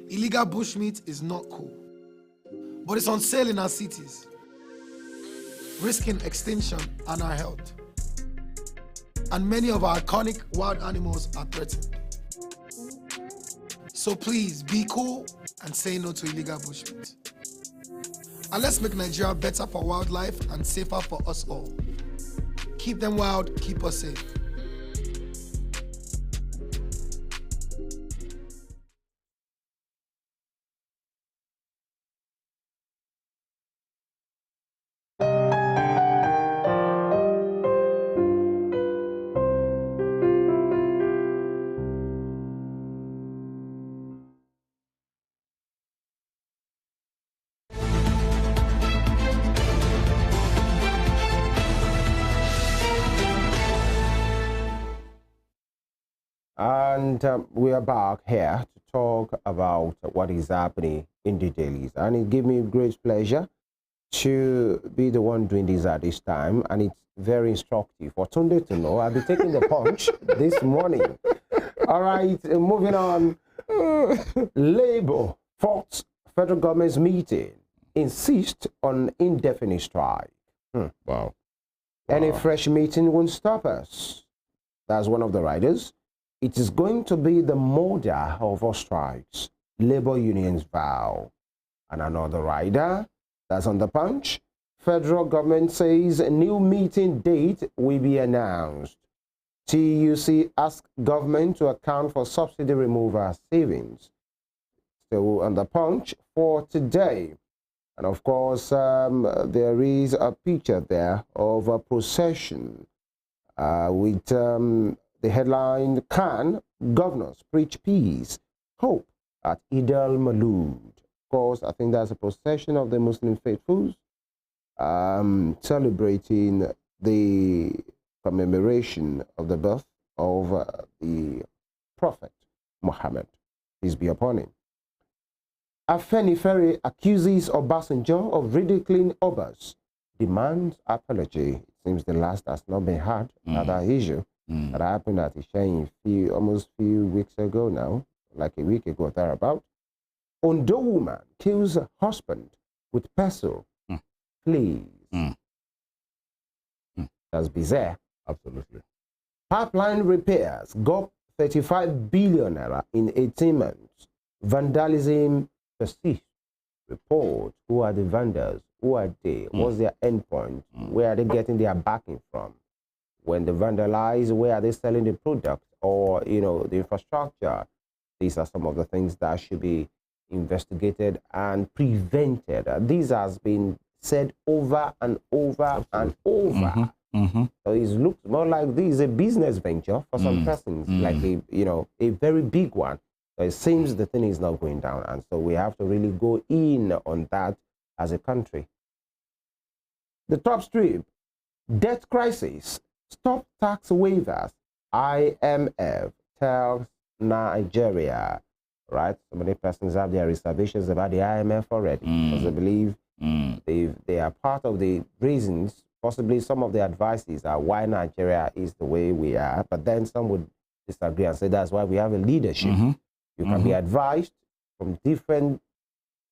Illegal bushmeat is not cool, but it's on sale in our cities, risking extinction and our health. And many of our iconic wild animals are threatened. So please be cool and say no to illegal bushmeat. And let's make Nigeria better for wildlife and safer for us all. Keep them wild, keep us safe. And we are back here to talk about what is happening in the dailies. And it gives me great pleasure to be the one doing this at this time. And it's very instructive for Tunde to know. I'll be taking the punch this morning. All right, moving on. Labour faults federal government's meeting, insist on indefinite strike. Wow. Any fresh meeting won't stop us. That's one of the riders. It is going to be the mother of all strikes, labor unions vow. And another rider, that's on the punch. Federal government says a new meeting date will be announced. TUC asks government to account for subsidy removal savings. Still on the punch for today. And of course, there is a picture there of a procession with the headline, Can Governors Preach Peace, Hope at Idel Malud. Of course, I think that's a procession of the Muslim faithfuls celebrating the commemoration of the birth of the Prophet Muhammad, peace be upon him. Femi accuses Obasanjo of ridiculing Obas, demands apology. It seems the last has not been had at that issue. That happened at Ishayin almost few weeks ago now, like a week ago, thereabout. Ondo woman kills her husband with pestle. Please. That's bizarre. Absolutely. Pipeline repairs got 35 billion naira in 18 months. Vandalism persists. Report. Who are the vendors? Who are they? What's their endpoint? Where are they getting their backing from? When they vandalize, where are they selling the product or, you know, the infrastructure? These are some of the things that should be investigated and prevented. This has been said over and over and over. So it looks more like this is a business venture for some persons, like a very big one. So it seems the thing is not going down, and so we have to really go in on that as a country. The top strip, debt crisis. Stop tax waivers. IMF tells Nigeria. Right? So many persons have their reservations about the IMF already because they believe they are part of the reasons, possibly some of the advices are why Nigeria is the way we are. But then some would disagree and say that's why we have a leadership. You can be advised from different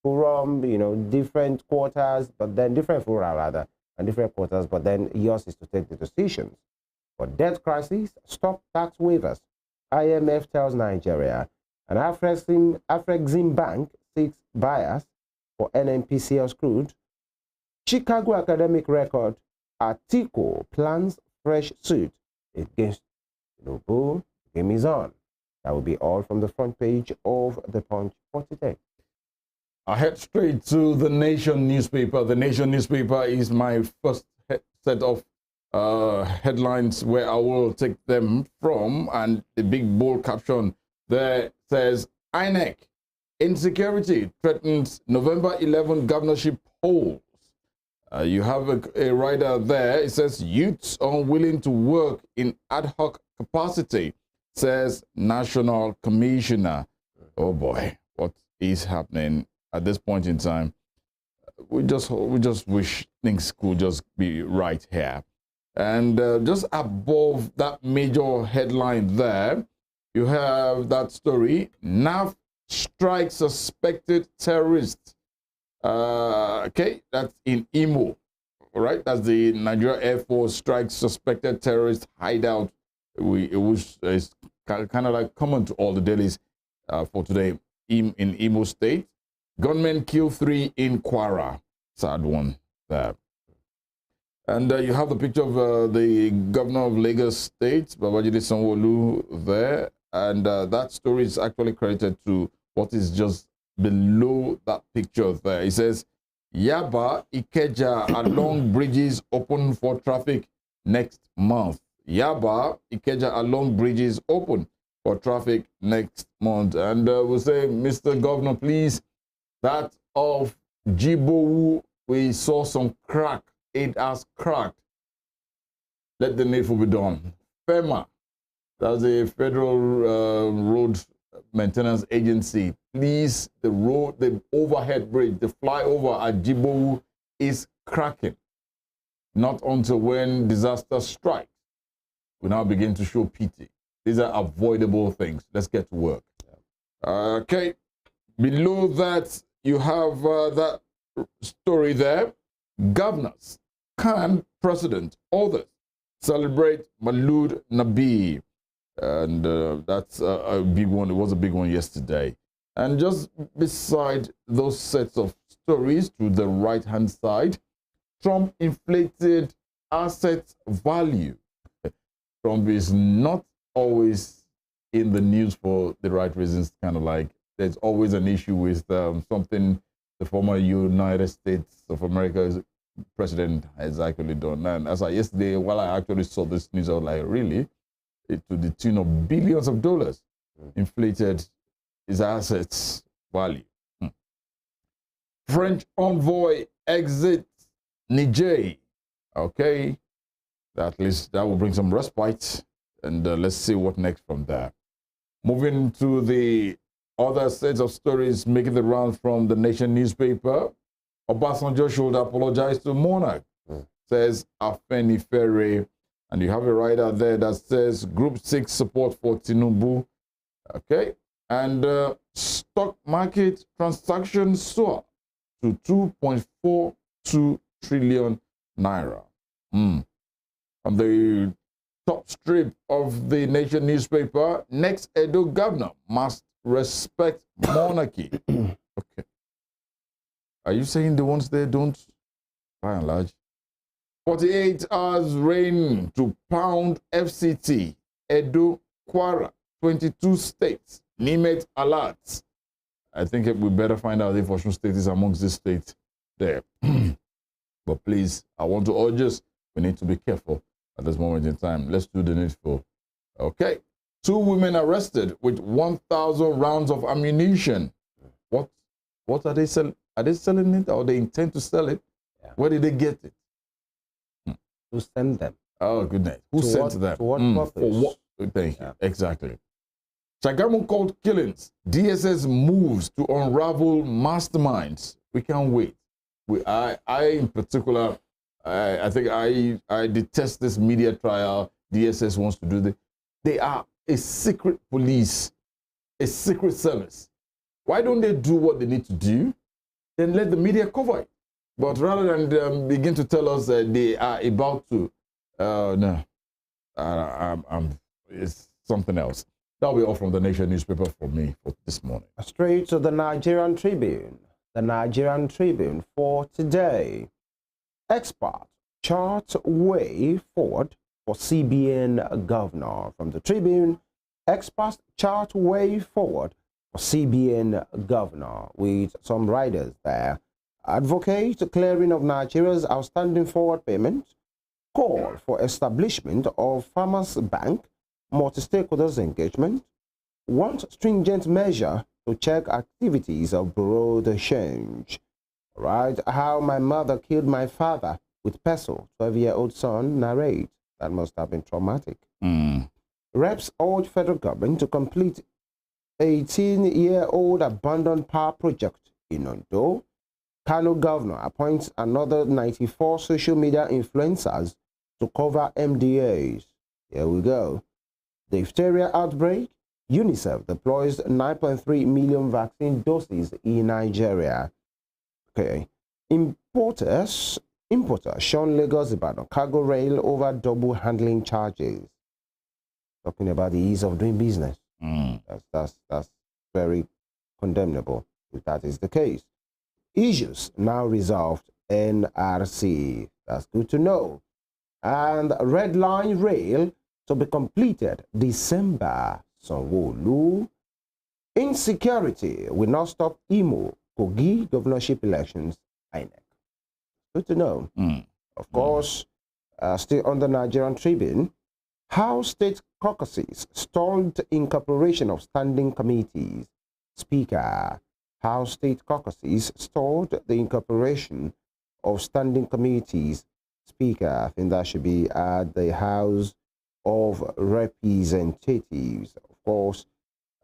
forum, different quarters, but then different fora rather, and different quarters, but then yours is to take the decisions. For debt crisis, stop tax waivers. IMF tells Nigeria. And Afrexim Bank seeks buyers for NNPCL's crude. Chicago academic record, Atiku plans fresh suit against Idowu. Game is on. That will be all from the front page of the Punch for today. I head straight to the Nation newspaper. The Nation newspaper is my first set of headlines where I will take them from, and the big bold caption there says, INEC, insecurity threatens November 11 governorship polls. You have a rider there. It says, youths unwilling to work in ad hoc capacity, says National Commissioner. Oh boy, what is happening at this point in time? We just wish things could just be right here. And just above that major headline there, you have that story, NAF strikes suspected terrorists. Okay, that's in Imo. All right, that's the Nigeria Air Force strikes suspected terrorist hideout. It's kind of like common to all the dailies for today in Imo State. Gunmen kill 3 in Kwara. Sad one there. And you have the picture of the governor of Lagos State, Babajide Sanwo-Olu, there. And that story is actually credited to what is just below that picture there. It says, Yaba, Ikeja, along bridges open for traffic next month. Yaba, Ikeja, along bridges open for traffic next month. And we'll say, Mr. Governor, please, that of Idowu, we saw some crack. It has cracked. Let the needful be done. FEMA, that's the Federal Road Maintenance Agency. Please, the overhead bridge, the flyover at Idowu is cracking. Not until when disaster strikes, we now begin to show pity. These are avoidable things. Let's get to work. Okay, below that, you have that story there. Governors, can President, others celebrate Maulud Nabi. And that's a big one. It was a big one yesterday. And just beside those sets of stories to the right-hand side, Trump inflated asset value. Trump is not always in the news for the right reasons, kind of like there's always an issue with something the former United States of America's president has actually done. And as yesterday, while I actually saw this news, I was like, really? To the tune of billions of dollars, inflated his assets value. French envoy exits Niger. Okay, at least that will bring some respite. And let's see what next from there. Moving to the other sets of stories making the rounds from the Nation newspaper. Obasanjo should apologize to monarch, says Afeni Ferre. And you have a writer there that says Group 6 support for Tinubu. Okay. And stock market transactions soar to 2.42 trillion naira. On the top strip of the Nation newspaper, next Edo governor must respect monarchy. Okay. Are you saying the ones there don't? By and large. 48 hours rain to pound FCT, Edo, Kwara, 22 states, Nimet alerts. I think we better find out if Osun State is amongst the states there. But please, I want to urge us, we need to be careful at this moment in time. Let's do the needful. Okay. 2 women arrested with 1,000 rounds of ammunition. What are they selling? Are they selling it or they intend to sell it? Yeah. Where did they get it? Who sent them? Oh, goodness. Who sent them? To what purpose? For what? Thank you. Exactly. Shagamu called killings. DSS moves to unravel masterminds. We can't wait. I in particular, I think I detest this media trial DSS wants to do. They are a secret police, a secret service. Why don't they do what they need to do? Then let the media cover it. But rather than begin to tell us that they are about to, no, it's something else. That'll be all from the Nation newspaper for me for this morning. Straight to the Nigerian Tribune. The Nigerian Tribune for today. Experts chart way forward for CBN governor. From the Tribune, experts chart way forward for CBN governor, with some riders there. Advocate clearing of Nigeria's outstanding forward payment. Call for establishment of Farmers Bank. Multi-stakeholders engagement. Want stringent measure to check activities of Bureau de Change. Right, how my mother killed my father with pestle. 12-year-old son narrate. That must have been traumatic. Reps urge federal government to complete 18-year-old abandoned power project in Ondo. Kano governor appoints another 94 social media influencers to cover MDAs. Here we go. Diphtheria outbreak. UNICEF deploys 9.3 million vaccine doses in Nigeria. Okay. Importer Sean Lagos Ibadan cargo rail over double handling charges. Talking about the ease of doing business. That's very condemnable if that is the case. Issues now resolved. NRC. That's good to know. And red line rail to be completed December. Sanwo-Olu. Insecurity will not stop Imo Kogi governorship elections. INEC. Good to know. Of course, still on the Nigerian Tribune, how state caucuses stalled incorporation of standing committees. Speaker, how state caucuses stalled the incorporation of standing committees. Speaker, I think that should be at the House of Representatives. Of course,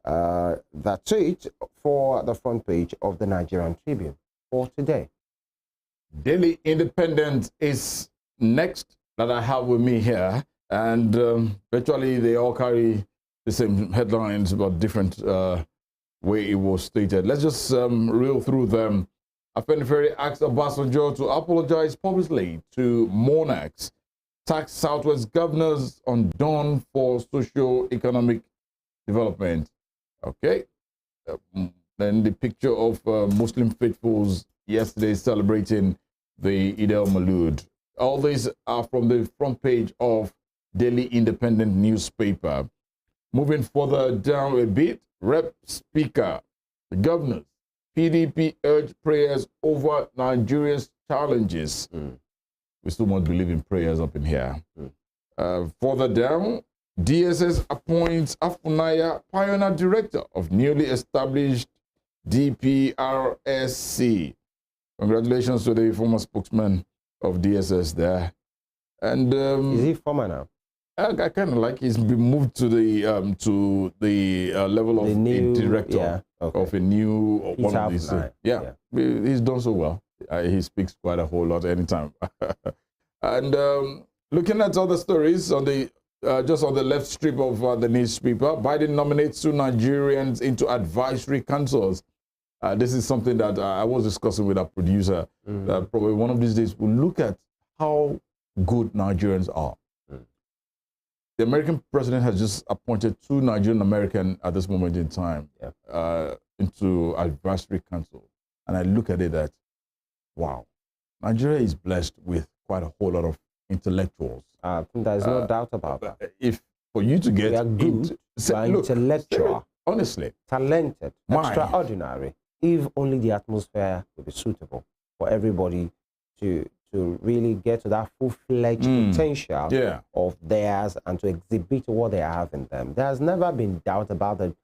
that's it for the front page of the Nigerian Tribune for today. Daily Independent is next that I have with me here, and virtually they all carry the same headlines but different way it was stated. Let's just reel through them. Afenifere asks Obasanjo to apologize publicly to monarchs. Tax Southwest governors undone for socio-economic development. Okay. Then the picture of Muslim faithfuls yesterday celebrating the Eid al-Maulud. All these are from the front page of Daily Independent newspaper. Moving further down a bit, Rep Speaker, the governors, PDP urge prayers over Nigeria's challenges. We still must believe in prayers up in here. Further down, DSS appoints Afunaya Pioneer Director of newly established DPRSC. Congratulations to the former spokesman of DSS there. And is he former now? I kind of like he's been moved to the level of new, a director of a new one of these. He's done so well. He speaks quite a whole lot anytime. And looking at other stories on the just on the left strip of the newspaper, Biden nominates 2 Nigerians into advisory councils. This is something that I was discussing with our producer. That probably one of these days we'll look at how good Nigerians are. The American president has just appointed 2 Nigerian Americans at this moment in time into advisory council. And I look at it that, wow, Nigeria is blessed with quite a whole lot of intellectuals. I think there's no doubt about that. If for you to get good, intellectual, honestly, talented, extraordinary, if only the atmosphere would be suitable for everybody to really get to that full-fledged potential of theirs and to exhibit what they have in them. There's never been doubt about the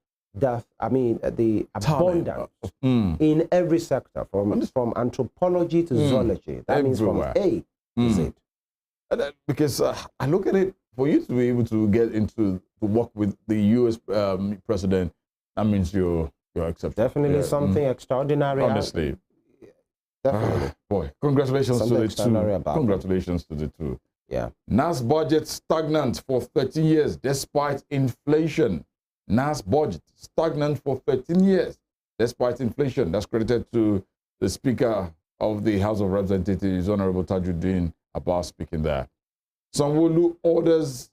abundance in every sector, from anthropology to zoology. That means from A to Z. Because I look at it, for you to be able to get into to work with the U.S. president, that means you're exceptional. Definitely something extraordinary. Honestly. Definitely. Boy, congratulations to the 2. Congratulations to the 2. Yeah. NAS budget stagnant for 13 years despite inflation. NAS budget stagnant for 13 years despite inflation. That's credited to the Speaker of the House of Representatives, Honorable Tajuddin Abbas, speaking there. Sanwo-Olu orders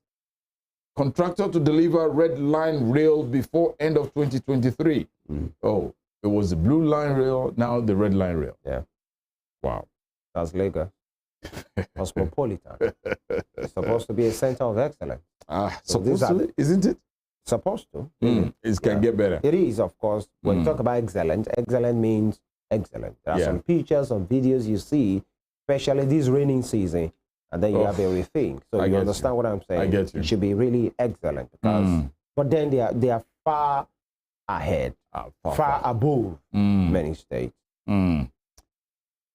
contractor to deliver red line rail before end of 2023. Oh, it was the blue line rail, now the red line rail. Yeah. Wow. That's Lagos. Cosmopolitan. It's supposed to be a center of excellence. Supposed to, isn't it? Supposed to. It can get better. It is, of course. When you talk about excellent means excellent. There are some pictures, some videos you see, especially this raining season, and then you have everything. So you understand what I'm saying? I get you. It should be really excellent. Because, but then they are far ahead, far above many states.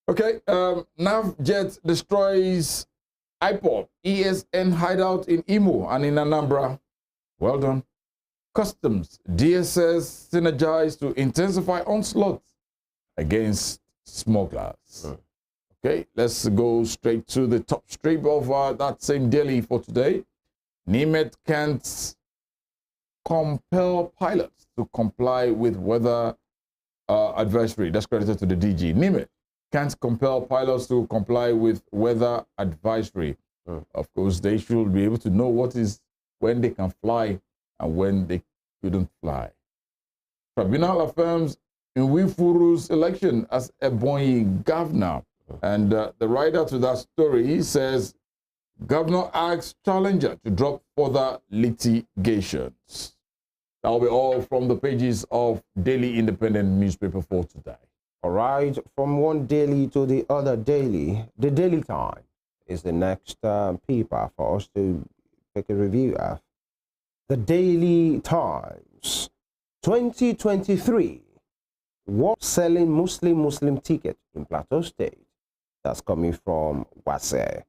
Okay, NavJet destroys IPOB ESN hideout in Imo and in Anambra. Well done. Customs, DSS synergize to intensify onslaught against smugglers. Okay, let's go straight to the top strip of that same daily for today. Nimet can't compel pilots to comply with weather advisory. That's credited to the DG. NIME can't compel pilots to comply with weather advisory. Of course, they should be able to know when they can fly and when they shouldn't fly. Tribunal affirms Nwifuru's election as Ebonyi governor. And the writer to that story says, governor asks challenger to drop further litigations. That will be all from the pages of Daily Independent newspaper for today. All right, from one daily to the other daily, the Daily Times is the next paper for us to take a review of. The Daily Times, 2023, was selling Muslim ticket in Plateau State. That's coming from Wase.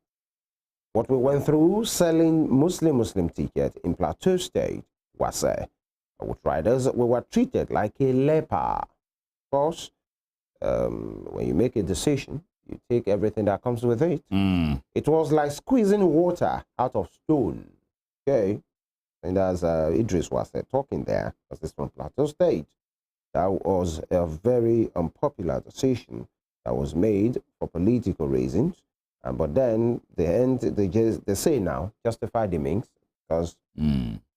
What we went through, selling Muslim ticket in Plateau State, Wase. With riders, we were treated like a leper. Of course, when you make a decision, you take everything that comes with it. It was like squeezing water out of stone. Okay? And as Idris was talking there, because it's from Plateau State, that was a very unpopular decision that was made for political reasons. But then they say now, justify the means, because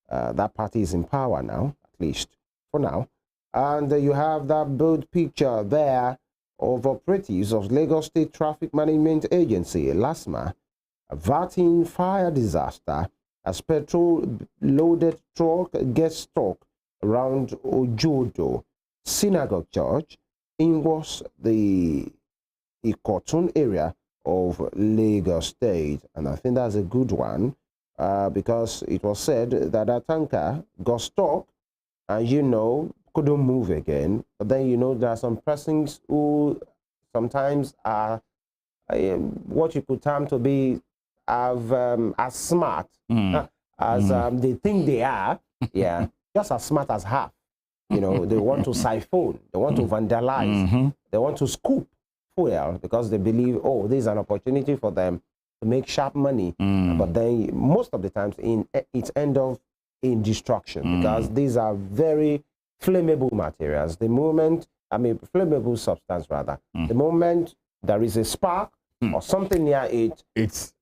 that party is in power now, at least for now. And you have that bold picture there of operatives of Lagos State Traffic Management Agency, LASMA, averting fire disaster as petrol-loaded truck gets stuck around Ojodo Synagogue Church in the Ikotun area of Lagos State. And I think that's a good one because it was said that a tanker got stuck and, couldn't move again. But then, there are some persons who sometimes are what you could term to be as smart as they think they are. Yeah, just as smart as half. They want to siphon, they want to vandalize, they want to scoop fuel because they believe, oh, this is an opportunity for them to make sharp money. But then most of the times it's end up in destruction because these are very flammable materials. The moment, flammable substance rather, the moment there is a spark or something near it, it's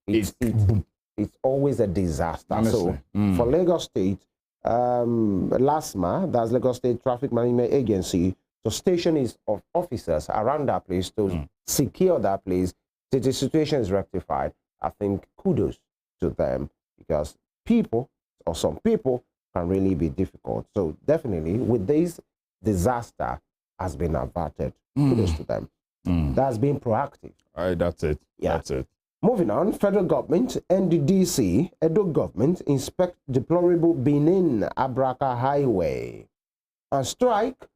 always a disaster. Honestly. So for Lagos State, LASMA, that's Lagos State Traffic Management Agency, so station is of officers around that place to secure that place. Till the situation is rectified, I think kudos to them because some people can really be difficult. So definitely with this disaster has been averted. Kudos to them. That's been proactive. All right, that's it. Yeah. That's it. Moving on, federal government, NDDC, Edo government inspect deplorable Benin Abraka highway. And strike,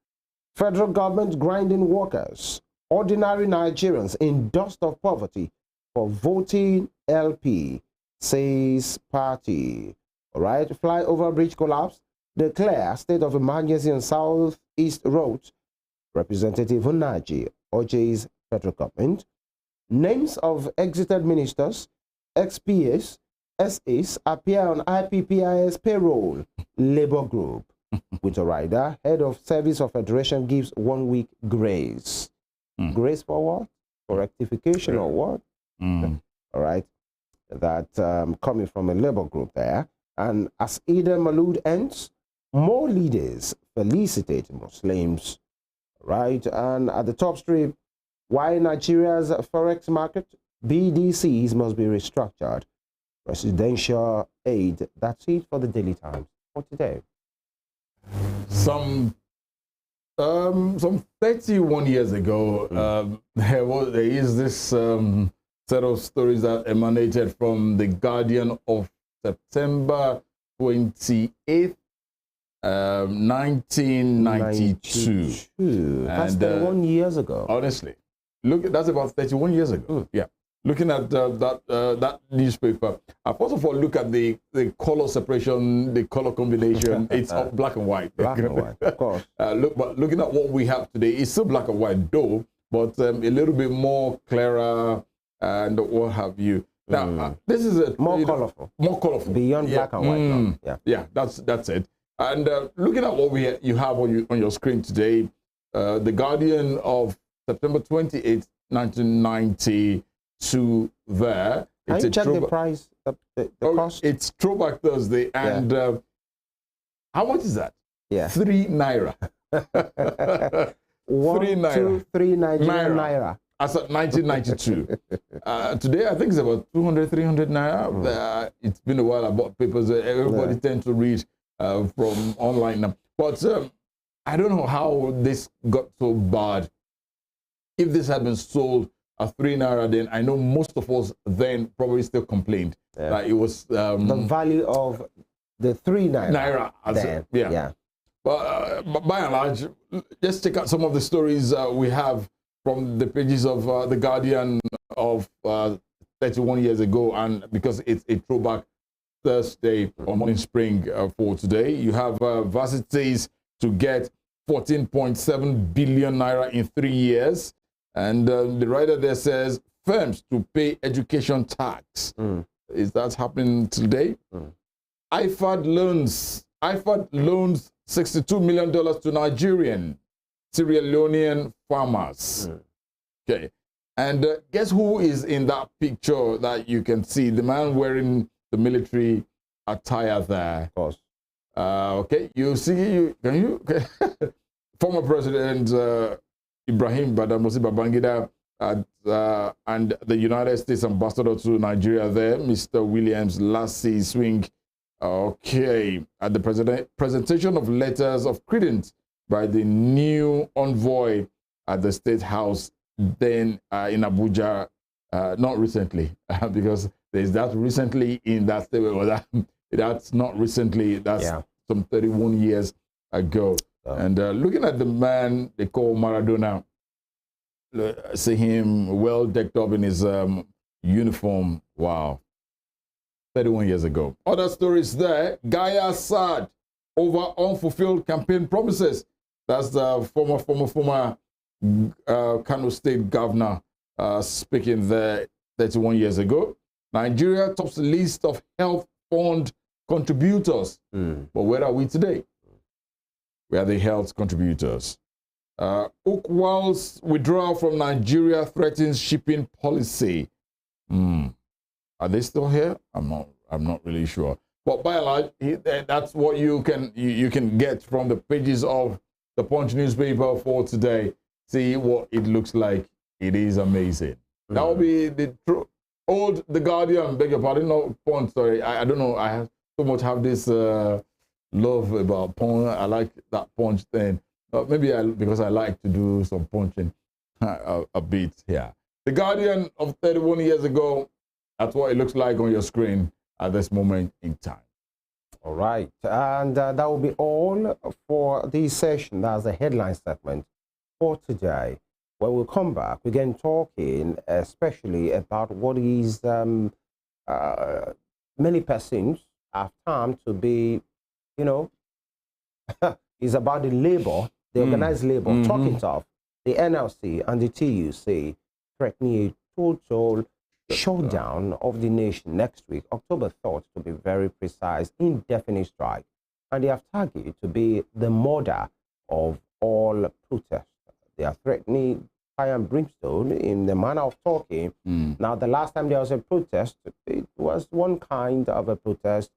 federal government grinding workers, ordinary Nigerians in dust of poverty for voting LP, says party. All right, flyover bridge collapse, declare state of emergency on Southeast Road. Representative Hunaji urges federal government. Names of exited ministers, XPS, SAs appear on IPPIS payroll. Labor group. With a rider, head of service of federation gives 1 week grace. Grace for what? For rectification or what? All right. That coming from a labor group there. And as Eid al-Maulud ends, more leaders felicitate Muslims. Right. And at the top strip, why Nigeria's forex market, BDCs must be restructured. Presidential aid. That's it for the Daily Times for today. Some 31 years ago, there is this set of stories that emanated from the Guardian of September 28th, 1992. That's 31 years ago. Honestly, that's about 31 years ago. Yeah. Looking at that newspaper, first of all, look at the color separation, the color combination. It's all black and white. Black and white, of course. But looking at what we have today, it's still black and white, though, but a little bit more clearer and what have you. Now, this is more colorful. More colorful. Beyond black and white. Yeah, that's it. And looking at what you have on your screen today, the Guardian of September 28, 1992 there. Can you check the price, the cost? It's Throwback Thursday. And how much is that? Yeah. 3 naira. 1, 2, 3 Nigerian naira. As of 1992. Today, I think it's about 200, 300 naira. It's been a while I bought papers. Everybody tends to read from online now. But I don't know how this got so bad. If this had been sold at 3 naira, then I know most of us then probably still complained that it was the value of the 3 naira. Yeah. But by and large, let's check out some of the stories we have from the pages of the Guardian of 31 years ago, and because it's a throwback Thursday or Morning Spring for today, you have varsities to get 14.7 billion naira in 3 years, and the writer there says firms to pay education tax. Is that happening today? IFAD loans $62 million to Nigerian, Sierra Leonean farmers. Okay, and guess who is in that picture that you can see? The man wearing the military attire there. Of course. Okay, you see, okay. Former President Ibrahim Badamasi Babangida and the United States Ambassador to Nigeria there, Mr. Williams Lassie Swing. Okay, at the presentation of letters of credence by the new envoy at the State House then in Abuja, not recently, because there's that recently in that statement, that's not recently, that's some 31 years ago. And looking at the man they call Maradona, see him well decked up in his uniform, wow. 31 years ago. Other stories there. Gaya sad over unfulfilled campaign promises. That's the former Kano State governor speaking there 31 years ago. Nigeria tops the list of health fund contributors. But where are we today? We are the health contributors. Ukwal's withdrawal from Nigeria threatens shipping policy. Are they still here? I'm not really sure. But by and large, that's what you can get from the pages of the Punch newspaper for today. See what it looks like. It is amazing. That will be the Guardian. Beg your pardon, no Punch. Sorry, I don't know. I have so much have this love about Punch. I like that Punch thing. Maybe because I like to do some punching a bit here. The Guardian of 31 years ago. That's what it looks like on your screen at this moment in time. All right. And that will be all for this session. That's the headline segment for today. When we come back, we're going talking especially about what is many persons have termed to be, is about the labor, the organized labor, talking of the NLC and the TUC threatening a total shutdown of the nation next week, October 3rd, to be very precise, indefinite strike. And they have targeted to be the murder of all protests. They are threatening fire and brimstone in the manner of talking. Now, the last time there was a protest, it was one kind of a protest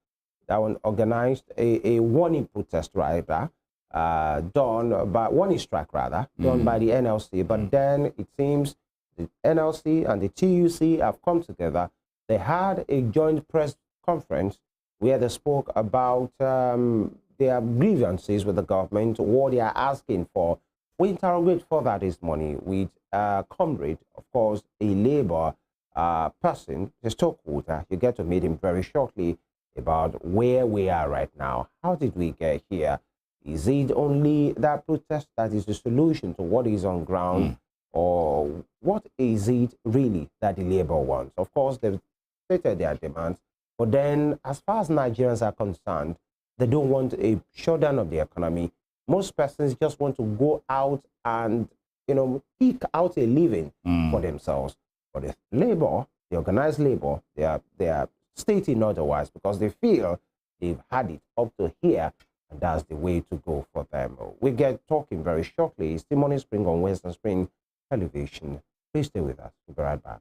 that one organized, a warning protest, rather, done by, warning strike, rather, done by the NLC. But then it seems the NLC and the TUC have come together. They had a joint press conference where they spoke about their grievances with the government, what they are asking for. We interrogate further this morning with COMRADE, of course, a labor person, a stockholder. You get to meet him very shortly about where we are right now. How did we get here? Is it only that protest that is the solution to what is on ground? Or what is it really that the labor wants? Of course, they've stated their demands, but then as far as Nigerians are concerned, they don't want a shutdown of the economy. Most persons just want to go out and, eke out a living for themselves. But the labor, the organized labor, they are stating otherwise because they feel they've had it up to here And that's the way to go for them. We get talking very shortly. It's the Morning Spring on Western Spring Television. Please stay with us. We'll be right back.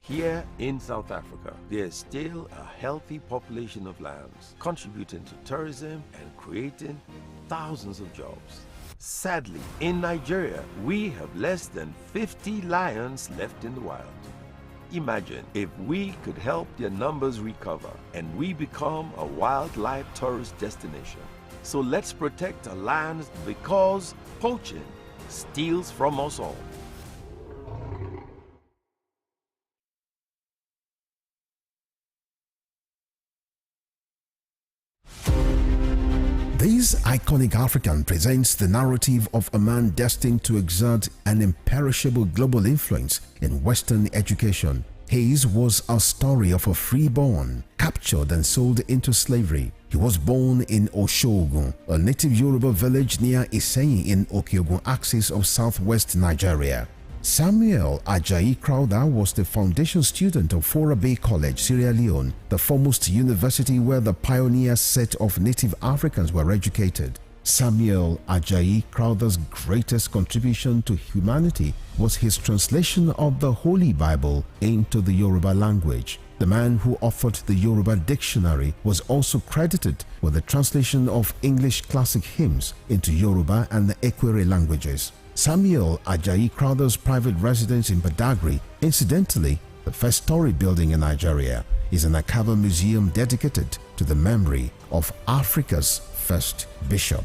Here in South Africa, there is still a healthy population of lions contributing to tourism and creating thousands of jobs. Sadly, in Nigeria, we have less than 50 lions left in the wild. Imagine if we could help their numbers recover and we become a wildlife tourist destination. So let's protect our lions because poaching steals from us all. This iconic African presents the narrative of a man destined to exert an imperishable global influence in Western education. His was a story of a freeborn, captured and sold into slavery. He was born in Oshogun, a native Yoruba village near Iseyin in Okeogun axis of southwest Nigeria. Samuel Ajayi Crowther was the foundation student of Fora Bay College, Sierra Leone, the foremost university where the pioneer set of native Africans were educated. Samuel Ajayi Crowther's greatest contribution to humanity was his translation of the Holy Bible into the Yoruba language. The man who authored the Yoruba dictionary was also credited with the translation of English classic hymns into Yoruba and the Ekwere languages. Samuel Ajayi Crowther's private residence in Badagry, incidentally, the first story building in Nigeria, is an archival museum dedicated to the memory of Africa's first bishop.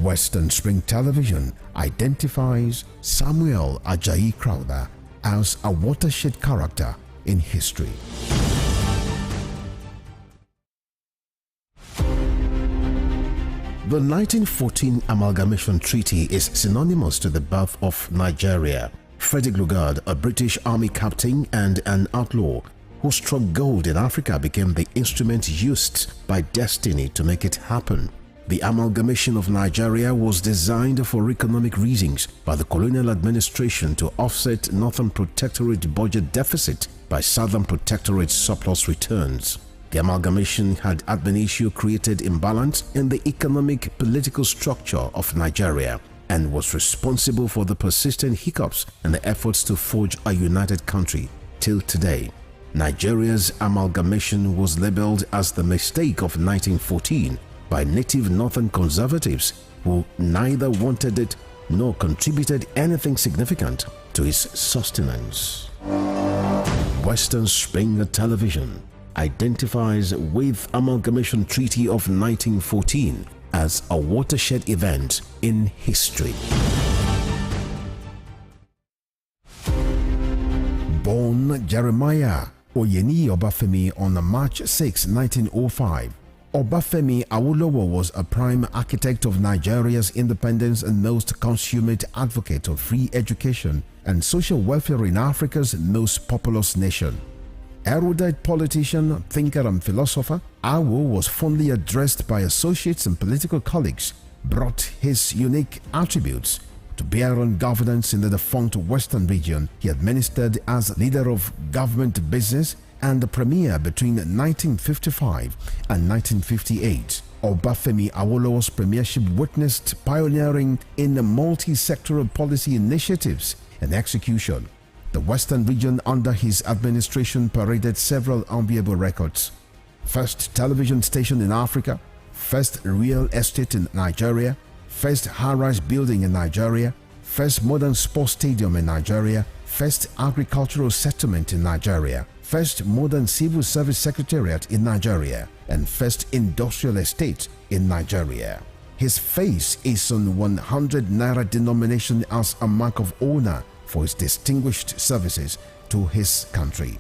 Western Spring Television identifies Samuel Ajayi Crowther as a watershed character in history. The 1914 Amalgamation Treaty is synonymous to the birth of Nigeria. Frederick Lugard, a British Army captain and an outlaw who struck gold in Africa, became the instrument used by destiny to make it happen. The amalgamation of Nigeria was designed for economic reasons by the colonial administration to offset Northern Protectorate budget deficit by Southern Protectorate surplus returns. The amalgamation had ad initio created imbalance in the economic political structure of Nigeria and was responsible for the persistent hiccups in the efforts to forge a united country till today. Nigeria's amalgamation was labeled as the mistake of 1914 by native northern conservatives who neither wanted it nor contributed anything significant to its sustenance. Western Spring Television identifies with Amalgamation Treaty of 1914 as a watershed event in history. Born Jeremiah Oyeni Obafemi on March 6, 1905, Obafemi Awolowo was a prime architect of Nigeria's independence and most consummate advocate of free education and social welfare in Africa's most populous nation. Erudite politician, thinker and philosopher, Awo was fondly addressed by associates and political colleagues, brought his unique attributes to bear on governance in the defunct Western region. He administered as leader of government business and the premier between 1955 and 1958. Obafemi Awolowo's premiership witnessed pioneering in the multi-sectoral policy initiatives and execution. The Western region under his administration paraded several enviable records. First television station in Africa, first real estate in Nigeria, first high-rise building in Nigeria, first modern sports stadium in Nigeria, first agricultural settlement in Nigeria, first modern civil service secretariat in Nigeria, and first industrial estate in Nigeria. His face is on 100 naira denomination as a mark of honor for his distinguished services to his country.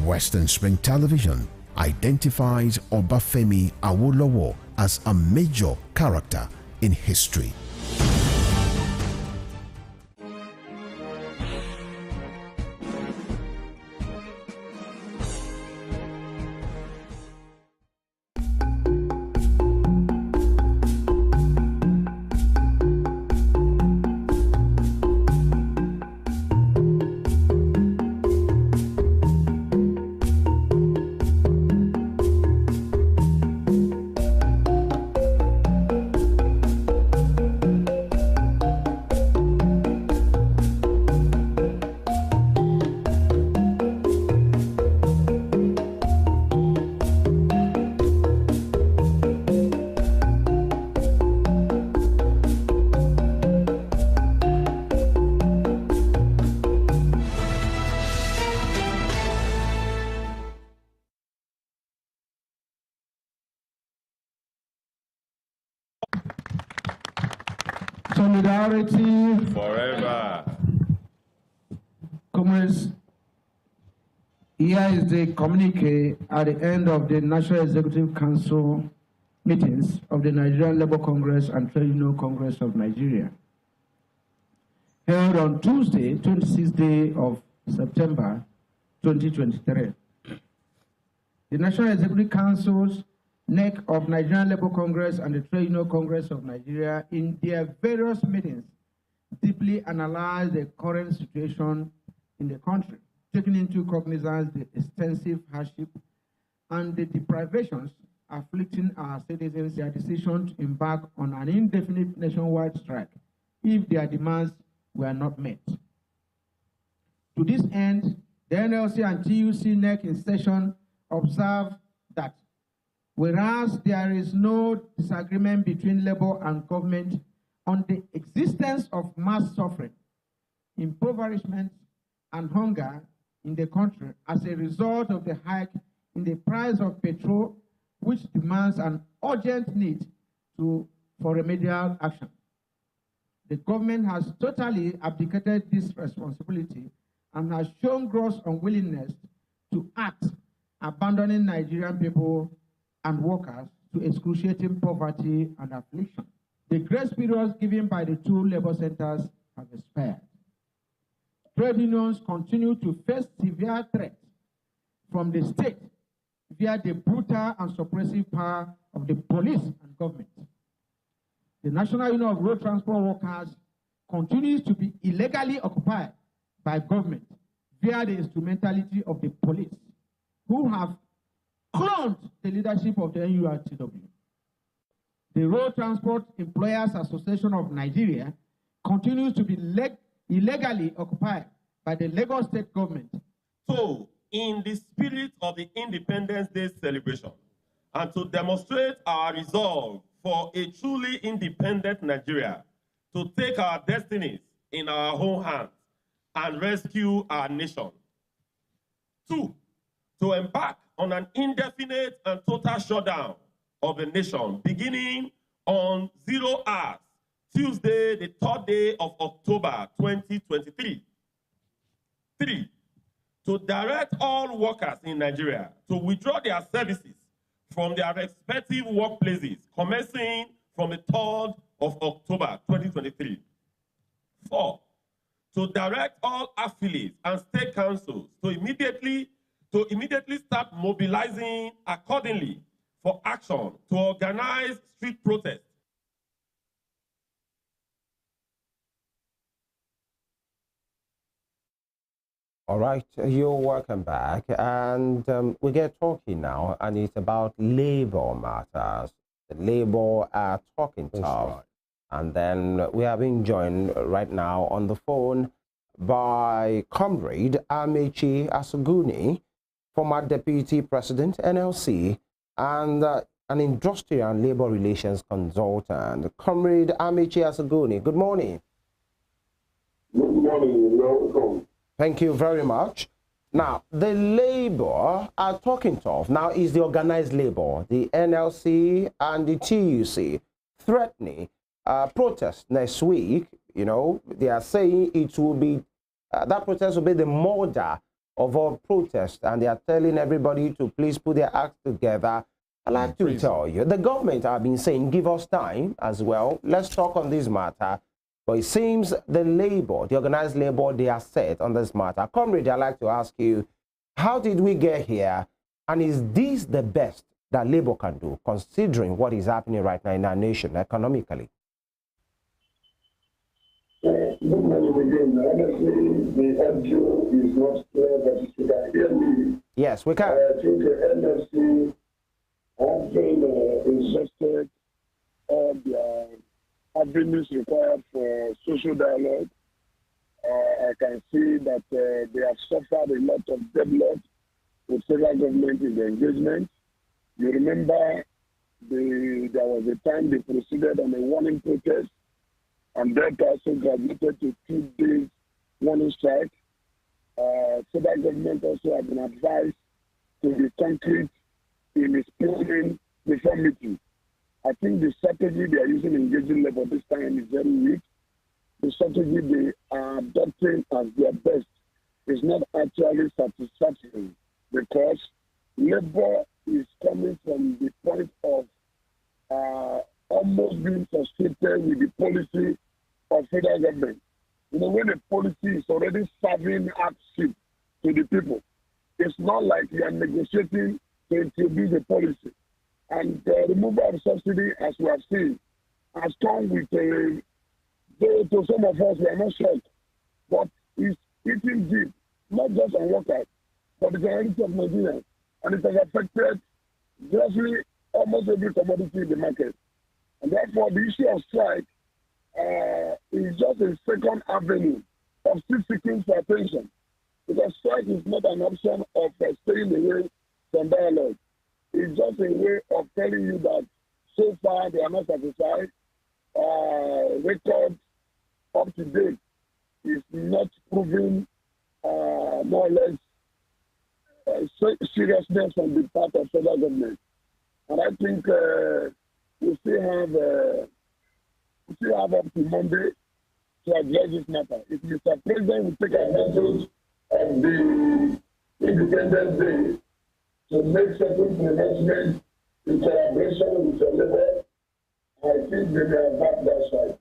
Western Spring Television identifies Obafemi Awolowo as a major character in history. Solidarity Forever. Comrades, here is the communique at the end of the National Executive Council meetings of the Nigerian Labour Congress and Trade Union Congress of Nigeria, held on Tuesday, 26th day of September 2023. The National Executive Council's NEC of Nigerian Labour Congress and the Trade Union Congress of Nigeria, in their various meetings, deeply analyzed the current situation in the country, taking into cognizance the extensive hardship and the deprivations afflicting our citizens. Their decision to embark on an indefinite nationwide strike if their demands were not met. To this end, the NLC and TUC NEC in session observed that whereas there is no disagreement between labor and government on the existence of mass suffering, impoverishment, and hunger in the country as a result of the hike in the price of petrol, which demands an urgent need for remedial action. The government has totally abdicated this responsibility and has shown gross unwillingness to act, abandoning Nigerian people and workers to excruciating poverty and affliction. The grace periods given by the two labor centers have expired. Trade unions continue to face severe threats from the state via the brutal and suppressive power of the police and government. The National Union of Road Transport Workers continues to be illegally occupied by government via the instrumentality of the police, who have cloned the leadership of the NURTW. The Road Transport Employers Association of Nigeria continues to be illegally occupied by the Lagos state government. So, in the spirit of the Independence Day celebration, and to demonstrate our resolve for a truly independent Nigeria, to take our destinies in our own hands and rescue our nation. 2, to embark on an indefinite and total shutdown of the nation beginning on 0 hours, Tuesday, the 3rd day of October 2023. 3, to direct all workers in Nigeria to withdraw their services from their respective workplaces commencing from the 3rd of October 2023. 4, to direct all affiliates and state councils to immediately start mobilizing accordingly for action to organize street protests All right, you're welcome back. And we get talking now, and it's about labor matters. The labor are talking tough. Right. And then we are being joined right now on the phone by Comrade AMECHI ASUGWUNI, former Deputy President, NLC, and an industrial and labor relations consultant. Comrade AMECHI ASUGWUNI, good morning. Good morning, welcome. Thank you very much. Now, the labor are talking tough. Now is the organized labor, the NLC and the TUC, threatening protest next week. You know, they are saying it will be, that protest will be the mother of all protests, and they are telling everybody to please put their acts together. I'd like to tell you, the government have been saying, give us time as well. Let's talk on this matter. But it seems the labor, the organized labor, they are set on this matter. Comrade, I'd like to ask you, how did we get here? And is this the best that labor can do, considering what is happening right now in our nation economically? Good morning again. Honestly, the audio is not clear, but if you can hear me, Yes, we can. I think the NLC has been exhausted all the avenues required for social dialogue. I can see that they have suffered a lot of deadlock with federal government in the engagement. You remember there was a time they proceeded on a warning protest, and that also graduated to 2 days warning strike. Federal government also has been advised to be concrete in its planning before meeting. I think the strategy they are using in engaging labor this time is very weak. The strategy they are adopting as their best is not actually satisfactory, because labor is coming from the point of almost being frustrated with the policy of federal government. You know, when a policy is already serving hardship to the people, it's not like you are negotiating to introduce a policy. And the removal of subsidy, as we have seen, has come with to some of us, we are not shocked, but it's eating deep, not just on workers, but the generality of Nigerians. And it has affected grossly almost every commodity in the market. And therefore, the issue of strike is just a second avenue of still seeking for attention. Because strike is not an option of staying away from dialogue. It's just a way of telling you that so far they are not satisfied. Record up to date is not proving more or less seriousness on the part of federal government. And I think we still have up to Monday to address this matter. If Mr. President will take advantage of the Independence Day to make certain pronouncements in collaboration with the labor, I think they may have backed that side.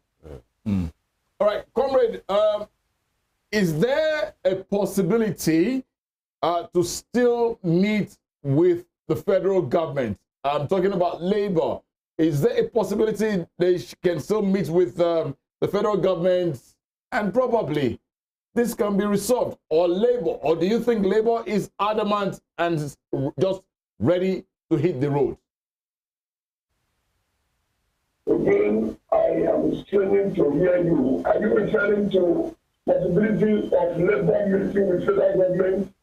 All right, Comrade, is there a possibility to still meet with the federal government? I'm talking about labor. Is there a possibility they can still meet with the federal government and probably this can be resolved? Or labor? Or do you think labor is adamant and just ready to hit the road? Again, I am straining to hear you. Are you referring to possibility of labor meeting with federal government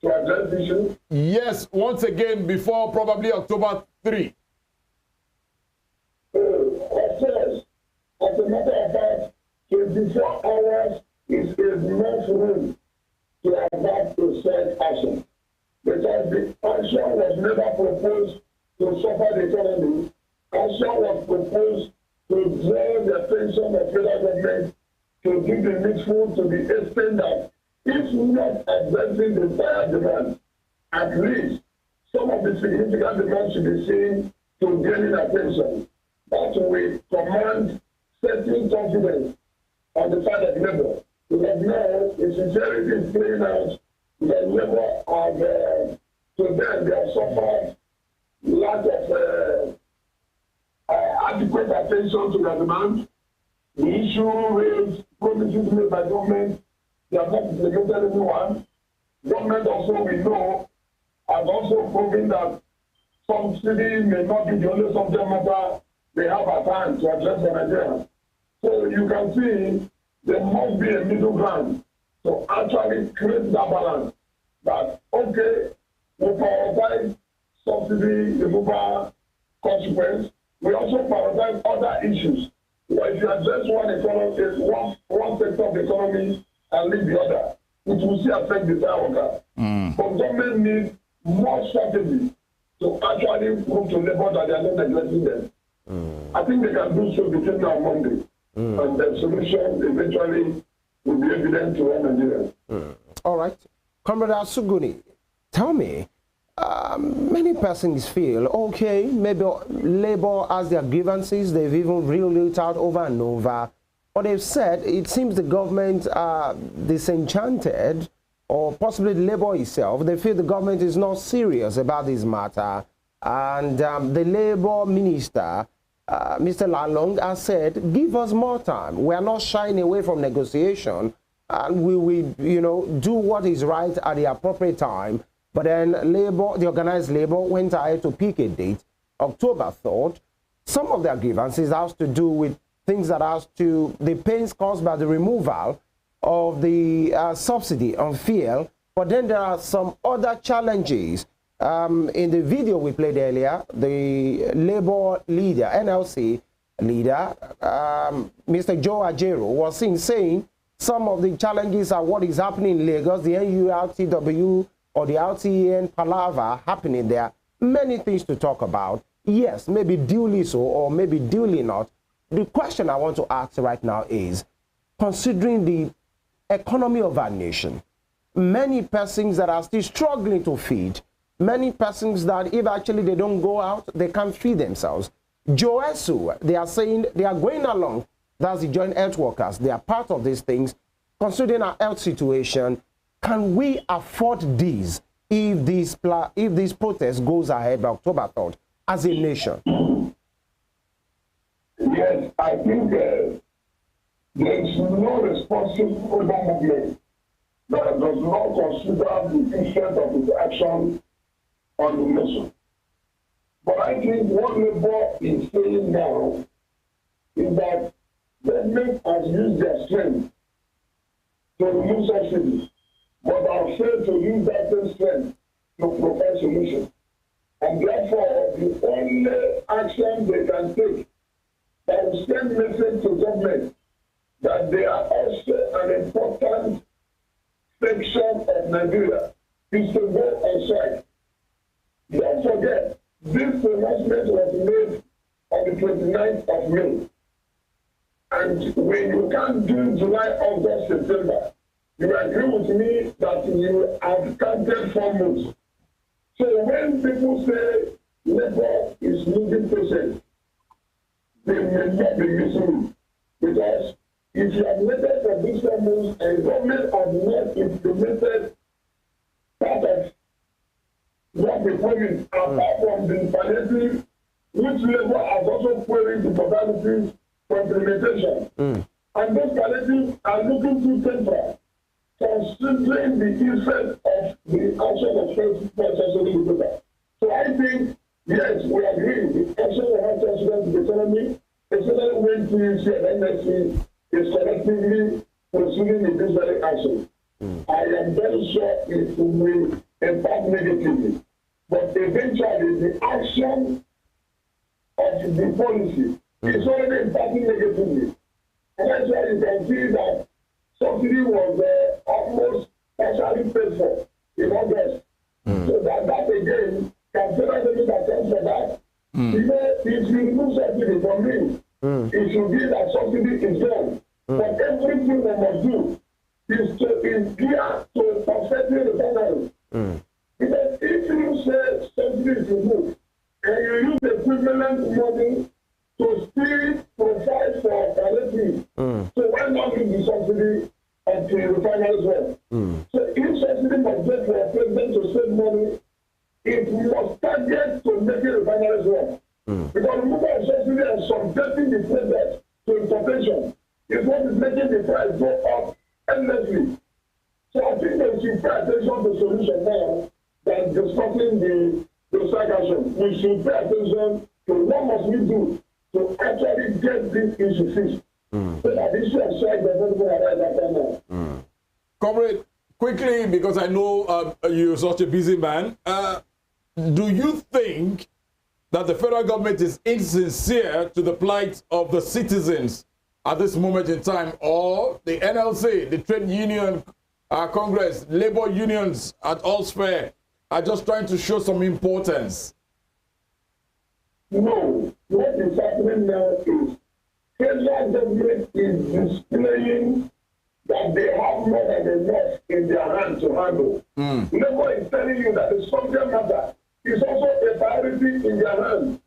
to address the issue? Yes, once again before probably October 3. Of course, as a matter of fact, 24 hours is enough room to adapt to such action. Because the action was never proposed to suffer the economy. Action was proposed to draw the attention of federal government to do the needful to the extent that if not addressing the entire demand, at least some of the significant demands should be seen to gaining attention. That will command certain confidence on the side of labor. Because now the sincerity is playing out, the labor have, to them, they have suffered lack of adequate attention to their demands. The issue raised, promises made by government, they have not implemented anyone. government also, we know, has also proven that subsidy may not be the only subject matter they have at hand to address the Nigerians. So you can see there must be a middle ground to actually create that balance that, okay, we prioritize subsidy removal consequence. We also prioritize other issues. But if you address one economy, one sector of the economy and leave the other, it will still affect the entire worker. But government needs more strategy to actually move to labor that they are not neglecting them. I think they can do so between now and Monday. And the solution eventually will be evident to all Nigerians. All right. Comrade ASUGWUNI, tell me, many persons feel, okay, maybe labor has their grievances, they've even reeled it out over and over, but they've said it seems the government are disenchanted, or possibly the labor itself, they feel the government is not serious about this matter, and the labor minister, Mr. Lalong, has said, give us more time. We are not shying away from negotiation, and we will, you know, do what is right at the appropriate time. But then labor, the organized labor, went ahead to pick a date, October 3rd. Some of their grievances has to do with things that has to, the pains caused by the removal of the subsidy on fuel. But then there are some other challenges. In the video we played earlier, the labor leader, NLC leader, Mr. Joe Ajero, was saying some of the challenges are what is happening in Lagos, the NURTW or the RTN palaver happening there. Many things to talk about. Yes, maybe duly so or maybe duly not. The question I want to ask right now is, considering the economy of our nation, many persons that are still struggling to feed, many persons that if actually they don't go out, they can't feed themselves. Joesu, they are saying they are going along. That's the joint health workers. They are part of these things. Considering our health situation, can we afford this if this protest goes ahead by October 3rd as a nation? Yes, I think there is no responsible movement that does not consider the effect of its action on the nation. But I think what Labour is saying now is that government has used their strength to remove subsidies, but are afraid to use that same strength to provide solutions. And therefore, the only action they can take that will send message to government that they are also an important section of Nigeria is to go on strike. Don't forget, this announcement was made on the 29th of May. And when you can't do July, August, September, you agree with me that you have counted 4 months. So when people say labor is losing patience, they may not be missing it. Because if you have waited for these 4 months and government has not implemented part of what we promised, apart from the palliative, which labor has also queried the modalities for implementation. And those palliatives are looking to temper, considering the effect of the action of social. So I think, yes, we agree the action of health insurance in the economy, especially when TUC and NSC is collectively proceeding in this very action. I am very sure it will impact negatively. But eventually, the action of the policy is already impacting negatively. And that's why you can see that subsidy was almost partially paid for in August. So that again can further benefit that comes from that. You know, if you remove subsidy from me, it should be that subsidy is gone. But everything we must do is geared to perfecting the refinery. Because if you say subsidy is removed and you use the equivalent money to still provide for palliative, so why not use the subsidy at the refinery as well? So if subsidy must get for a president to save money, it must target to make it refinery as well. Because removal of subsidy and subjecting the president to importation is what is making the price go up endlessly. So I think they should pay attention to solution now than discussing the strike action. We should pay attention to what must we do to actually get this issue fixed. So that the issue of strike does not even arise after now. Comrade, quickly, because I know you're such a busy man, do you think that the federal government is insincere to the plight of the citizens at this moment in time, or the NLC, the trade union, Congress, labor unions at all sphere are just trying to show some importance? No, what is happening now is federal government is displaying that they have more than enough in their hands to handle. Labor is telling you that the subject matter is also a priority in their hands.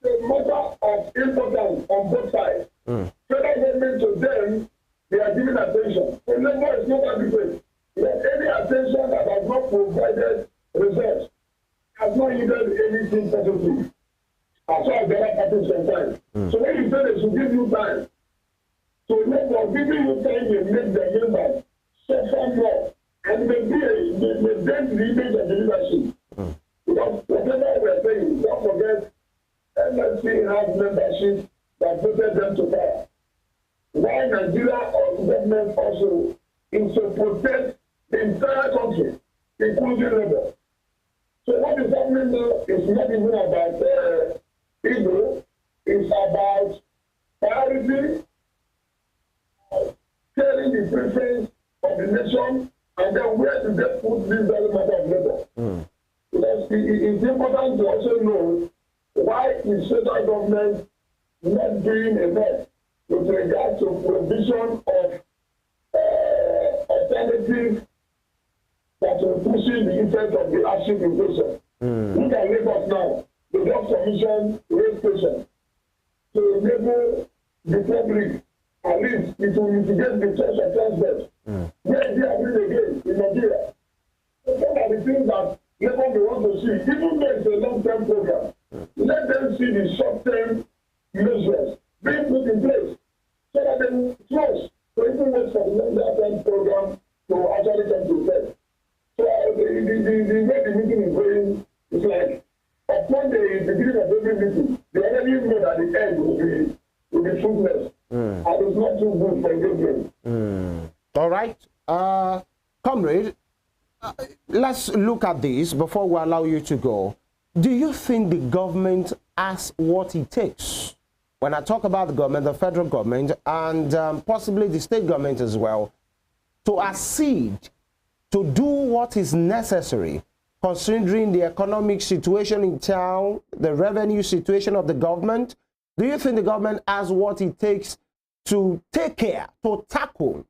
The matter of importance on both sides. Federal government to them, they are giving attention. The labor is not adequate. Any attention that has not provided results has not yielded anything positive. As far as the other parties sometimes. So when you say they should give you time, so for giving you time, you make the members suffer more. And may dent the image of the leadership. Because whatever we're saying, don't forget, MSC has membership that voted them to power. Why Nigeria government also is to protect the entire country, including labor. So what is happening now is not even about Idowu, it's about priority, telling the preference of the nation, and then where do they put this very matter of labor? Because it's important to also know why is federal government not doing enough with regard to provision of alternatives that will pushing the effect of the hardship inflation. Look at Lagos now. The Job Commission raise station to enable the public, at least it will mitigate the cost of transport. Where is it happening again in Nigeria? So some are the things that Labour may want to see. Even though it's a long-term program, let them see the short-term measures being put in place so that they trust to even wait for the longer-term program to actually come to effect. So the way the meeting is going is like upon the beginning of every meeting, they already know that the end will be fruitless. And it's not too good for engagement. All right. Comrade, let's look at this before we allow you to go. Do you think the government has what it takes? When I talk about the government, the federal government, and possibly the state government as well, to accede to do what is necessary, considering the economic situation in town, the revenue situation of the government? Do you think the government has what it takes to take care, to tackle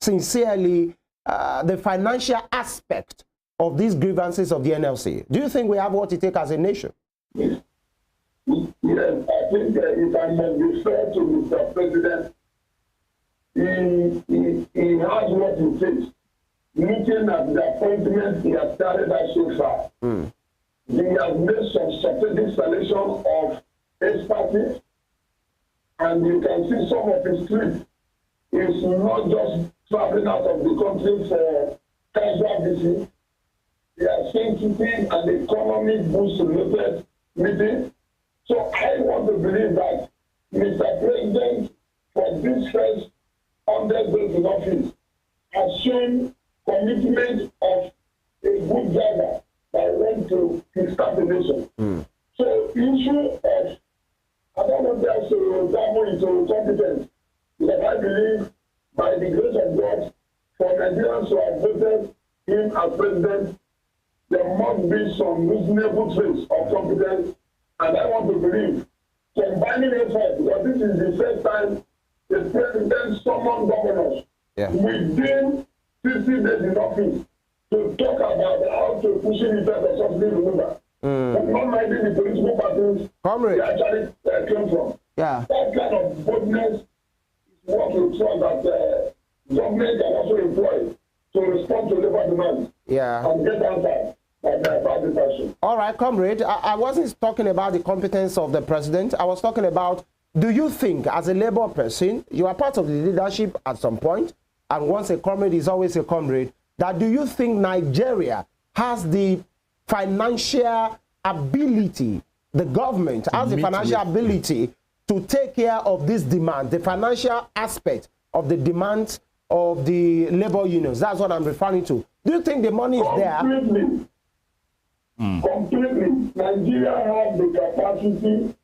sincerely the financial aspect of these grievances of the NLC? Do you think we have what it takes as a nation? Yes, I think if I may refer to Mr. President, he has what it takes. Looking at the appointments he has carried out so far, he has made some strategic selection of expertise, and you can see some of his trips. It's not just traveling out of the country for casual visits. They are sensitive and economic boost related meetings. So I want to believe that Mr. President, for this first 100 days in office, has shown commitment of a good driver that went to kickstart the nation. So issue of, I don't want to dabble into competence, because I believe by the grace of God, for Nigerians who have voted him as president, there must be some reasonable trace of competence, and I want to believe combining efforts, because this is the first time the president summoned governors within 50 days in office to talk about how to push in effect of subsidy removal. But not minding the political parties they actually came from. That kind of boldness is what we saw that government can also employ to respond to labor demands and get answers by the private person. All right, comrade, I wasn't talking about the competence of the president. I was talking about, do you think as a labor person, you are part of the leadership at some point, and once a comrade is always a comrade, that do you think Nigeria has the financial ability, the government has the financial ability to take care of this demand, the financial aspect of the demands of the labor unions? That's what I'm referring to. Do you think the money is there? Completely. Completely. Nigeria has the capacity.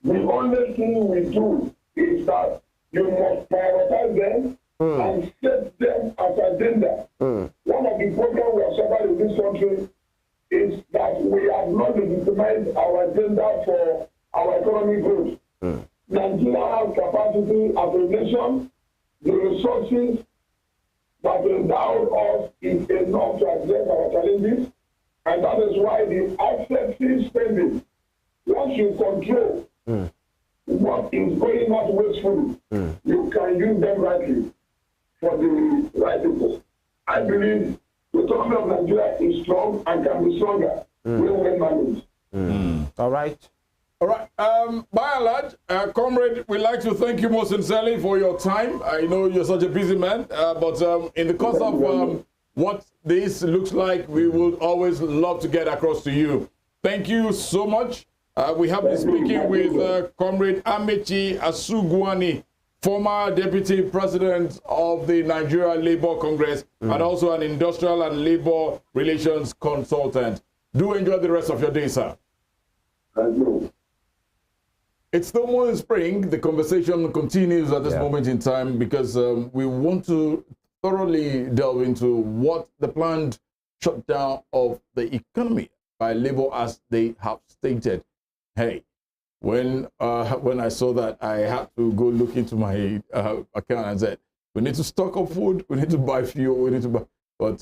The only thing we do is that you must prioritize them and set them as agenda. One of the problems we have suffered in this country is that we have not legitimized our agenda for our economic growth. Nigeria has capacity as a nation. The resources that endow us is enough to address our challenges, and that is why the excessive spending, once you control what is going out wastefully, you can use them rightly for the right people. I believe the economy of Nigeria is strong and can be stronger when we manage. All right. All right. By and large, comrade, we'd like to thank you most sincerely for your time. I know you're such a busy man, but in the course of what this looks like, we would always love to get across to you. Thank you so much. We have been speaking with Comrade AMECHI ASUGWUNI, former Deputy President of the Nigeria Labour Congress, and also an industrial and labor relations consultant. Do enjoy the rest of your day, sir. Thank you. It's still morning spring. The conversation continues at this moment in time because we want to thoroughly delve into what the planned shutdown of the economy by labor, as they have stated. Hey, when I saw that, I had to go look into my account and said, we need to stock up food, we need to buy fuel, we need to buy. But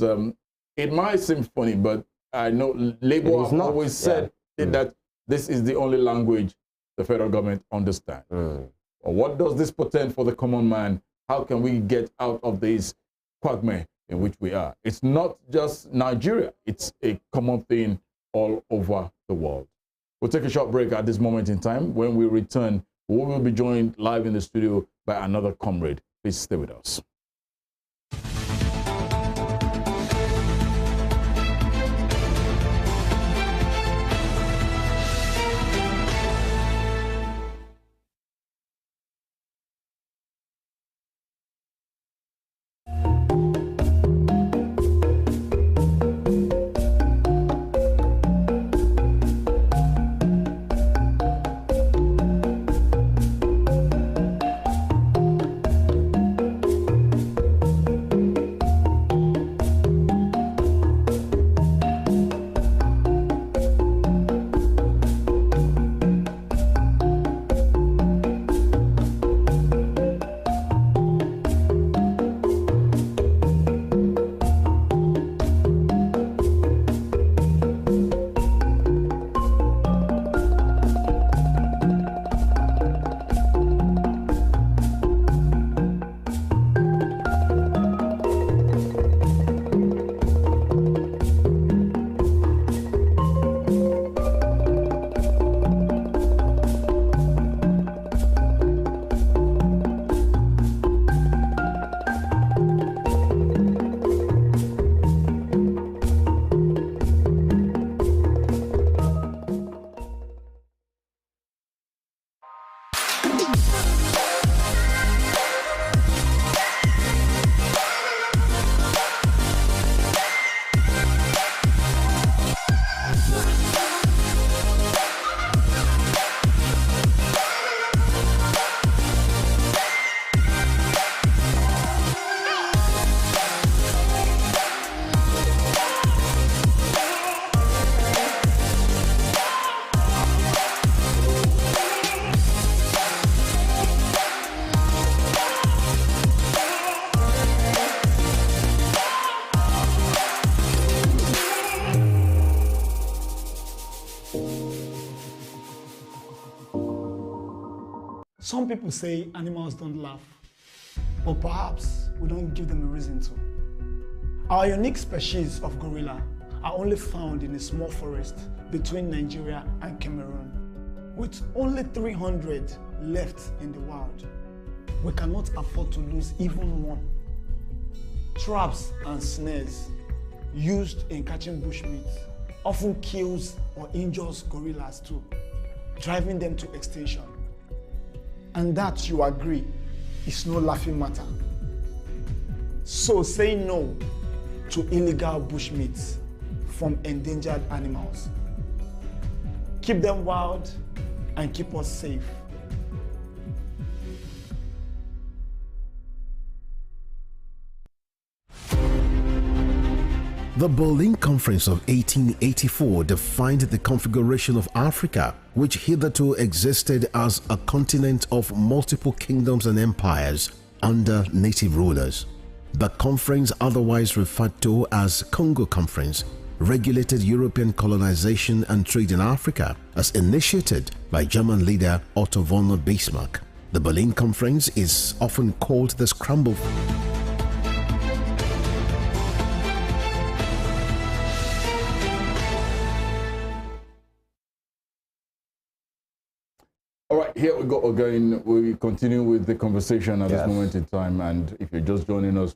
it might seem funny, but I know labor have always said that this is the only language the federal government understands. What does this portend for the common man? How can we get out of this quagmire in which we are? It's not just Nigeria. It's a common thing all over the world. We'll take a short break at this moment in time. When we return, we will be joined live in the studio by another comrade. Please stay with us. Some people say animals don't laugh, but perhaps we don't give them a reason to. Our unique species of gorilla are only found in a small forest between Nigeria and Cameroon, with only 300 left in the wild. We cannot afford to lose even one. traps and snares used in catching bushmeat often kills or injures gorillas too, driving them to extinction. And that, you agree, is no laughing matter. So say no to illegal bushmeat from endangered animals. Keep them wild and keep us safe. The Berlin Conference of 1884 defined the configuration of Africa, which hitherto existed as a continent of multiple kingdoms and empires under native rulers. The conference, otherwise referred to as Congo Conference, regulated European colonization and trade in Africa as initiated by German leader Otto von Bismarck. The Berlin Conference is often called the Scramble. All right, here we go again. We continue with the conversation at this moment in time. And if you're just joining us,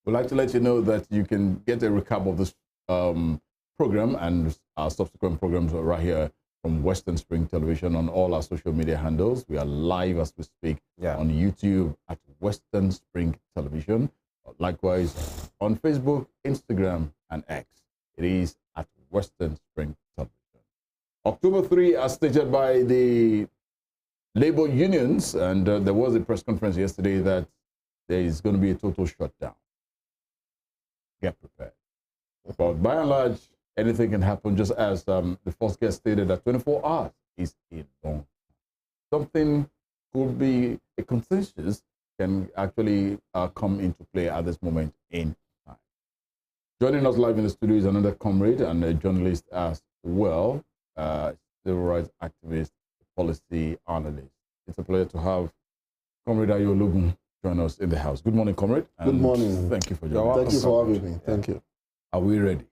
we'd like to let you know that you can get a recap of this program and our subsequent programs right here from Western Spring Television on all our social media handles. We are live as we speak on YouTube at Western Spring Television. Likewise, on Facebook, Instagram, and X. It is at Western Spring Television. October 3, as stated by the labor unions, and there was a press conference yesterday that there is going to be a total shutdown. Get prepared. But by and large, anything can happen, just as the first guest stated that 24 hours is a long time. Something could be a consensus can actually come into play at this moment in time. Joining us live in the studio is another comrade and a journalist as well, civil rights activist, policy analyst. It's a pleasure to have Comrade OLOGUN join us in the house. Good morning, comrade. Good morning. Thank you for joining us. Thank you for having me. Thank you. Are we ready?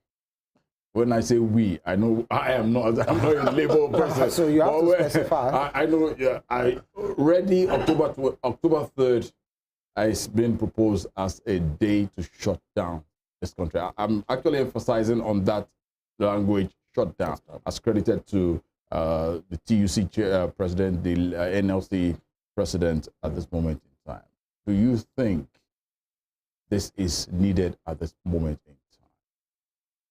When I say we, I know I am not. I'm not a labor person. So you have to specify. I know. Yeah, I ready. October 3rd has been proposed as a day to shut down this country. I'm actually emphasizing on that language, shut down, as credited to the TUC president, the NLC president at this moment in time. Do you think this is needed at this moment in time?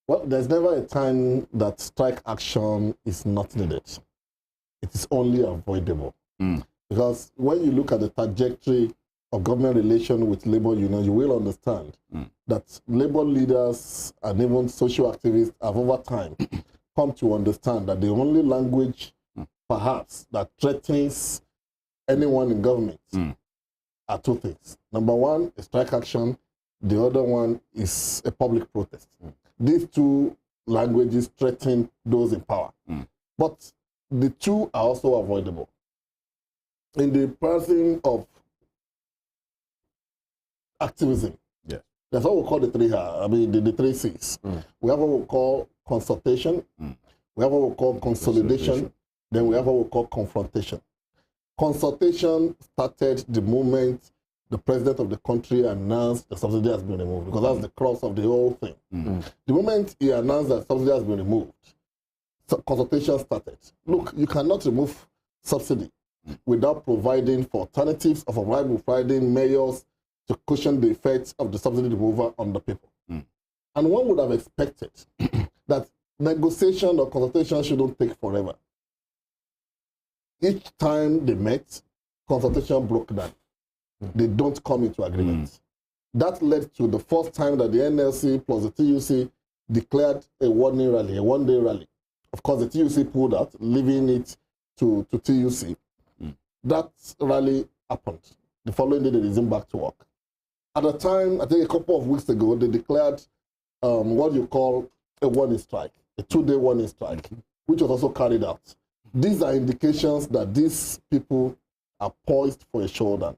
Well, there's never a time that strike action is not needed. It is only avoidable. Because when you look at the trajectory of government relation with labor unions, you will understand that labor leaders and even social activists have over time come to understand that the only language perhaps that threatens anyone in government are two things. Number one is strike action. The other one is a public protest. These two languages threaten those in power. But the two are also avoidable. In the person of activism, that's what we call the the three C's. We have what we call consultation, we have what we call consolidation, then we have what we call confrontation. Consultation started the moment the president of the country announced the subsidy has been removed, because that's the crux of the whole thing. The moment he announced that subsidy has been removed, consultation started. Look, you cannot remove subsidy without providing for alternatives of providing measures to cushion the effects of the subsidy removal on the people. And one would have expected that negotiation or consultation shouldn't take forever. Each time they met, consultation broke down. They don't come into agreement. That led to the first time that the NLC plus the TUC declared a warning rally, a one-day rally. Of course, the TUC pulled out, leaving it to TUC. That rally happened. The following day, they resumed back to work. At the time, I think a couple of weeks ago, they declared what you call a warning strike, a 2-day warning strike, which was also carried out. These are indications that these people are poised for a showdown.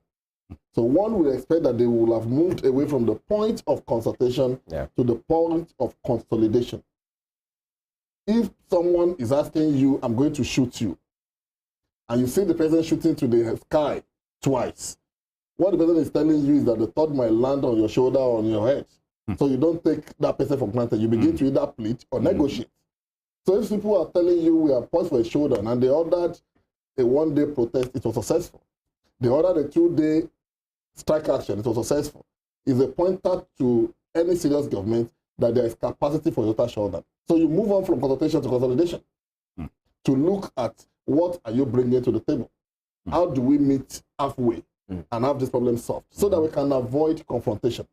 So one would expect that they will have moved away from the point of consultation to the point of consolidation. If someone is asking you, I'm going to shoot you, and you see the person shooting to the sky twice, what the person is telling you is that the third might land on your shoulder or on your head. So you don't take that person for granted. You begin to either plead or negotiate. So if people are telling you we are poised for a showdown and they ordered a one-day protest, it was successful. They ordered a 2-day strike action, it was successful. Is a pointer to any serious government that there is capacity for total showdown. So you move on from consultation to consolidation to look at what are you bringing to the table. How do we meet halfway and have this problem solved so that we can avoid confrontation?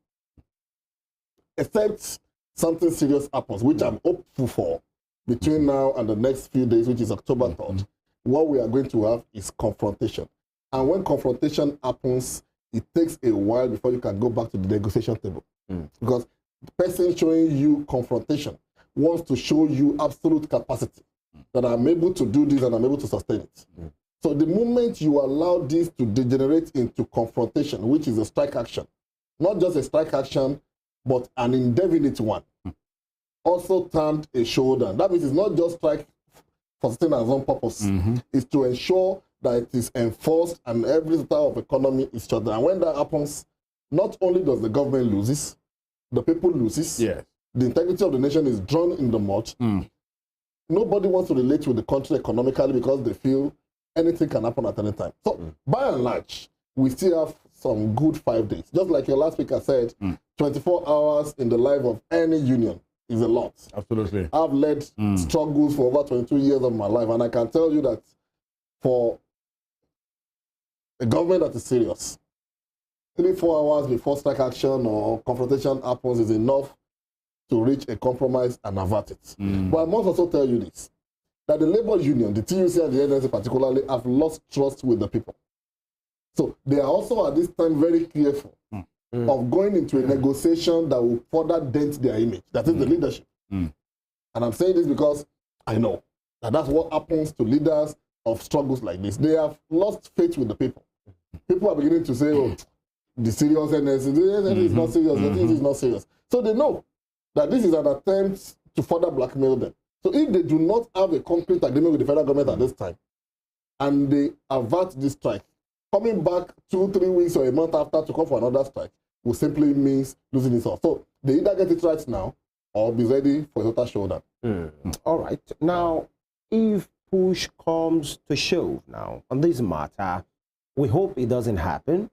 Except something serious happens, which I'm hopeful for between now and the next few days, which is October 3rd, what we are going to have is confrontation. And when confrontation happens, it takes a while before you can go back to the negotiation table. Because the person showing you confrontation wants to show you absolute capacity, that I'm able to do this and I'm able to sustain it. So the moment you allow this to degenerate into confrontation, which is a strike action, not just a strike action, but an indefinite one, also termed a showdown. That means it's not just strike for sustained as own purpose. It's to ensure that it is enforced and every type of economy is shut down. And when that happens, not only does the government loses, the people loses, the integrity of the nation is drawn in the mud. Nobody wants to relate with the country economically because they feel anything can happen at any time. So by and large, we still have some good 5 days. Just like your last speaker said, 24 hours in the life of any union is a lot. Absolutely. I've led struggles for over 22 years of my life, and I can tell you that for a government that is serious, 3-4 hours before strike action or confrontation happens is enough to reach a compromise and avert it. But I must also tell you this, that the labor union, the TUC and the NLC particularly, have lost trust with the people. So they are also at this time very careful of going into a negotiation that will further dent their image. That is the leadership. And I'm saying this because I know that that's what happens to leaders of struggles like this. They have lost faith with the people. People are beginning to say, oh, the seriousness is not serious, the thing is not serious. So they know that this is an attempt to further blackmail them. So if they do not have a concrete agreement with the federal government at this time, and they avert this strike, coming back 2-3 weeks or a month after to call for another strike will simply means losing it all. So they either get it right now or be ready for a total showdown. All right. Now, if push comes to shove now on this matter, we hope it doesn't happen.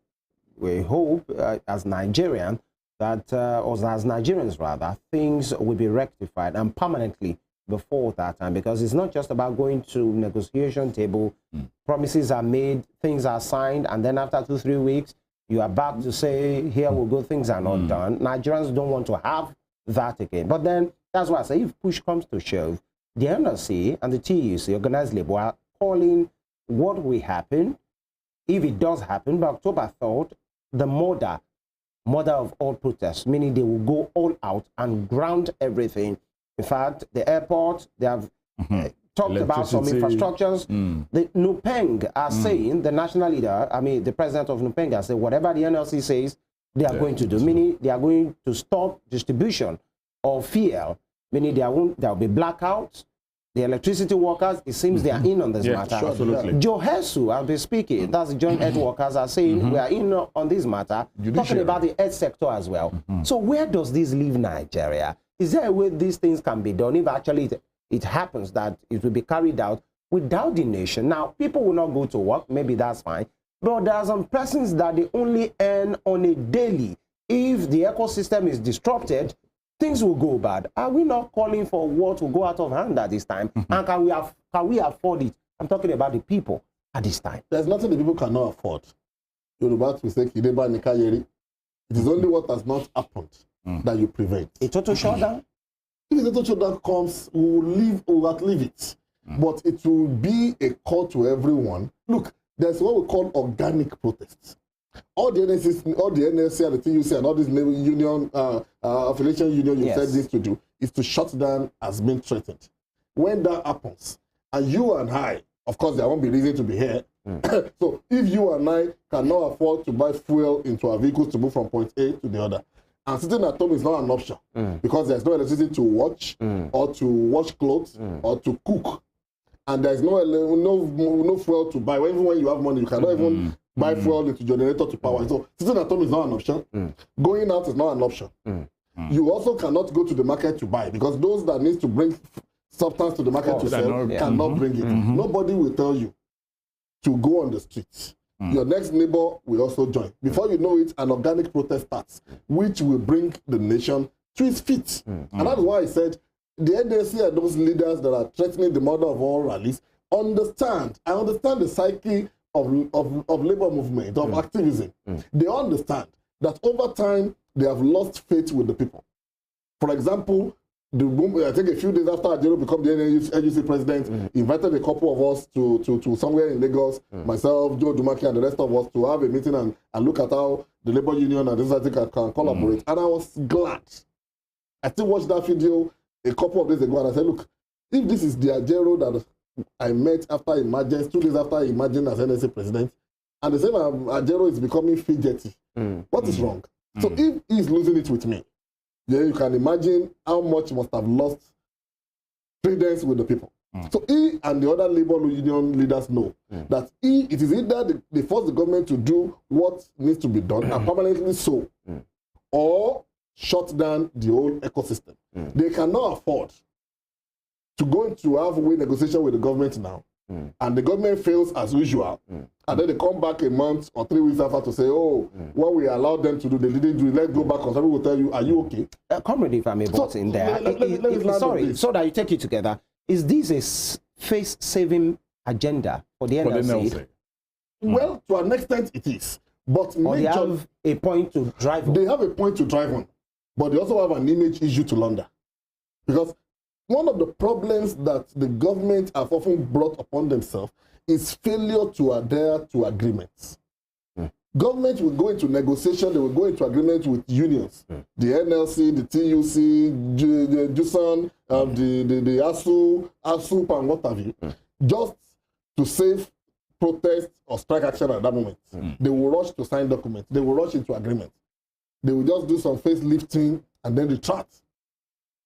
We hope as Nigerian that, or as Nigerians rather, things will be rectified and permanently before that time, because it's not just about going to negotiation table, promises are made, things are signed, and then after 2-3 weeks, you are back to say, here we go, things are not done. Nigerians don't want to have that again. But then, that's why I say, if push comes to shove, the NLC and the TUC, organized labor, are calling what will happen, if it does happen, by October 3rd, the mother of all protests, meaning they will go all out and ground everything. In fact, the airport, they have talked about some infrastructures. The NUPENG are saying, the national leader, the president of NUPENG has said, whatever the NLC says, they are going to do, meaning they are going to stop distribution of fuel, meaning there will be blackouts. The electricity workers, it seems they are in on this matter. Sure, absolutely. Joe Hesu, I'll be speaking, that's the joint health workers are saying we are in on this matter, talking about the health sector as well. So where does this leave Nigeria? Is there a way these things can be done if actually it happens that it will be carried out without the nation? Now, people will not go to work, maybe that's fine, but there are some persons that they only earn on a daily. If the ecosystem is disrupted, things will go bad. Are we not calling for war to go out of hand at this time? And can we afford it? I'm talking about the people at this time. There's nothing the people cannot afford. Yoruba to say, Kideba Nikayeri. It is only what has not happened that you prevent. A total shutdown? If the total shutdown comes, we will outlive it. But it will be a call to everyone. Look, there's what we call organic protests. All the NLC and the TUC and all these union, affiliation union you said this to do is to shut down as being threatened. When that happens, and you and I, of course, there won't be reason to be here. So if you and I cannot afford to buy fuel into our vehicles to move from point A to the other, and sitting at home is not an option because there's no electricity to watch or to wash clothes or to cook, and there's no fuel to buy. Even when you have money, you cannot even buy fuel into generator to power. So sitting at home is not an option. Going out is not an option. You also cannot go to the market to buy, because those that need to bring substance to the market to sell cannot bring it. Nobody will tell you to go on the streets. Your next neighbor will also join. Before you know it, an organic protest starts, which will bring the nation to its feet. And that's why I said the NDC and those leaders that are threatening the murder of all rallies understand. I understand the psyche of labor movement, of activism. They understand that over time, they have lost faith with the people. For example, I think a few days after Ajaero became the NUC president, invited a couple of us to somewhere in Lagos, myself, Joe Dumaki, and the rest of us, to have a meeting and look at how the labor union and this can collaborate. And I was glad. I still watched that video a couple of days ago, and I said, look, if this is the Ajaero that I met after emergence, 2 days after emerging as NSA president, and the same Ajaero is becoming fidgety, what is wrong? So if he's losing it with me, then you can imagine how much must have lost credence with the people. So he and the other labor union leaders know that it is either they force the government to do what needs to be done and permanently so, or shut down the whole ecosystem. They cannot afford to go into halfway negotiation with the government now, and the government fails as usual, and then they come back a month or 3 weeks after to say, oh, what we allowed them to do, they didn't do it, let's go back, because somebody will tell you, are you okay? Comrade, if I may butt in there, sorry, so that you take it together, is this a face-saving agenda for the NLC? Well, to an extent it is, but they have a point to drive on. They have a point to drive on, but they also have an image issue to launder, because one of the problems that the government have often brought upon themselves is failure to adhere to agreements. Government will go into negotiation, they will go into agreement with unions, the NLC, the TUC, the JUSAN, the ASUP, and what have you, just to save protest or strike action at that moment. They will rush to sign documents, they will rush into agreement. They will just do some face lifting and then retract.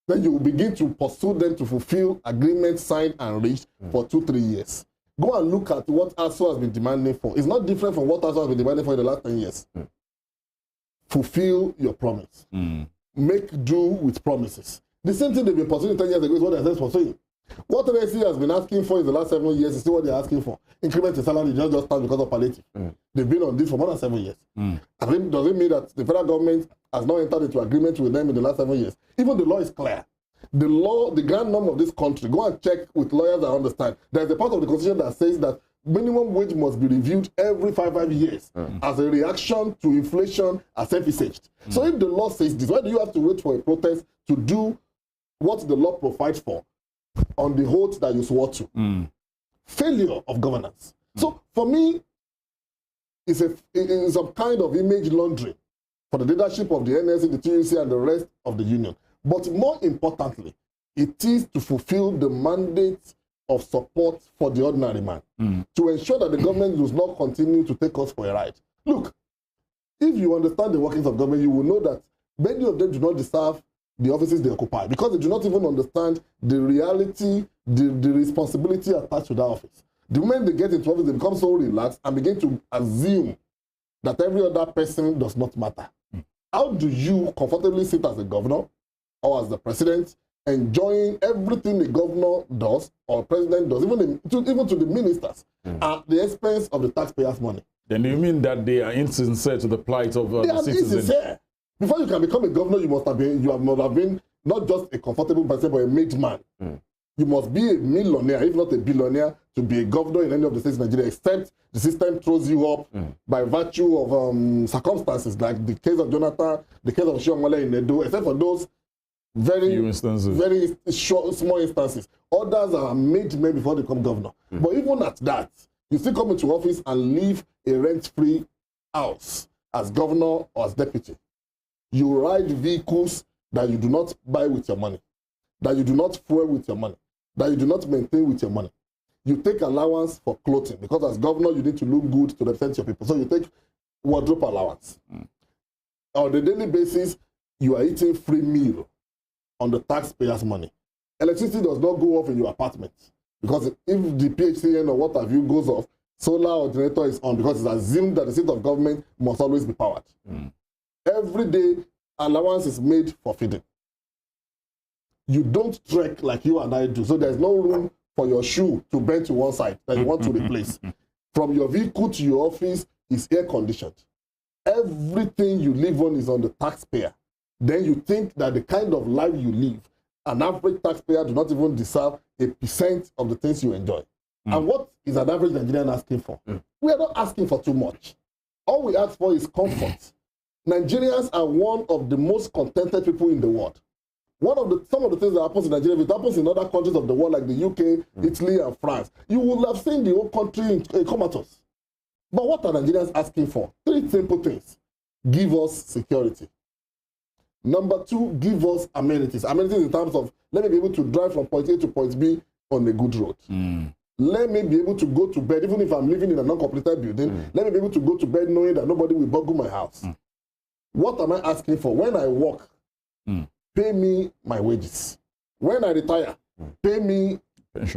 Then you will begin to pursue them to fulfill agreements signed and reached for 2-3 years. Go and look at what ASU has been demanding for. It's not different from what ASU has been demanding for in the last 10 years. Fulfill your promise. Make do with promises. The same thing they've been pursuing 10 years ago is what they're pursuing. What NSC has been asking for in the last 7 years is still what they're asking for. Increment in salary just stands because of palliative. They've been on this for more than 7 years. I think, does it mean that the federal government has not entered into agreement with them in the last 7 years? Even the law is clear. The law, the grand norm of this country, go and check with lawyers that understand. There's a part of the Constitution that says that minimum wage must be reviewed every 5 years as a reaction to inflation as envisaged. So if the law says this, why do you have to wait for a protest to do what the law provides for on the oath that you swore to? Failure of governance. So for me, it's some kind of image laundering for the leadership of the NSC, the TUC, and the rest of the union. But more importantly, it is to fulfill the mandate of support for the ordinary man, to ensure that the government does not continue to take us for a ride. Look, if you understand the workings of government, you will know that many of them do not deserve the offices they occupy, because they do not even understand the reality, the responsibility attached to that office. The moment they get into office, they become so relaxed and begin to assume that every other person does not matter. How do you comfortably sit as a governor or as the president, enjoying everything the governor does or president does, even to the ministers, at the expense of the taxpayers' money? Then do you mean that they are insincere to the plight of the citizens? Insincere. Before you can become a governor, you must have been not just a comfortable person, but a made man. You must be a millionaire, if not a billionaire, to be a governor in any of the states in Nigeria, except the system throws you up by virtue of circumstances, like the case of Jonathan, the case of Shiomole in Edo, except for those very small instances. Others are made men before they become governor. But even at that, you still come into office and live a rent-free house as governor or as deputy. You ride vehicles that you do not buy with your money, that you do not fuel with your money, that you do not maintain with your money. You take allowance for clothing, because as governor, you need to look good to represent your people. So you take wardrobe allowance. On a daily basis, you are eating free meal on the taxpayers' money. Electricity does not go off in your apartment, because if the PHCN or what have you goes off, solar or generator is on because it's assumed that the seat of government must always be powered. Every day, allowance is made for feeding. You don't trek like you and I do, so there's no room for your shoe to bend to one side that you want to replace. From your vehicle to your office is air conditioned. Everything you live on is on the taxpayer. Then you think that the kind of life you live, an average taxpayer do not even deserve 1% of the things you enjoy. And what is an average Nigerian asking for? We are not asking for too much. All we ask for is comfort. Nigerians are one of the most contented people in the world. Some of the things that happens in Nigeria, if it happens in other countries of the world like the UK, Italy, and France, you will have seen the whole country in comatose. But what are Nigerians asking for? 3 simple things. Give us security. Number 2, give us amenities. Amenities in terms of, let me be able to drive from point A to point B on a good road. Let me be able to go to bed, even if I'm living in a non-completed building, let me be able to go to bed knowing that nobody will burgle my house. What am I asking for? When I work, pay me my wages. When I retire, pay me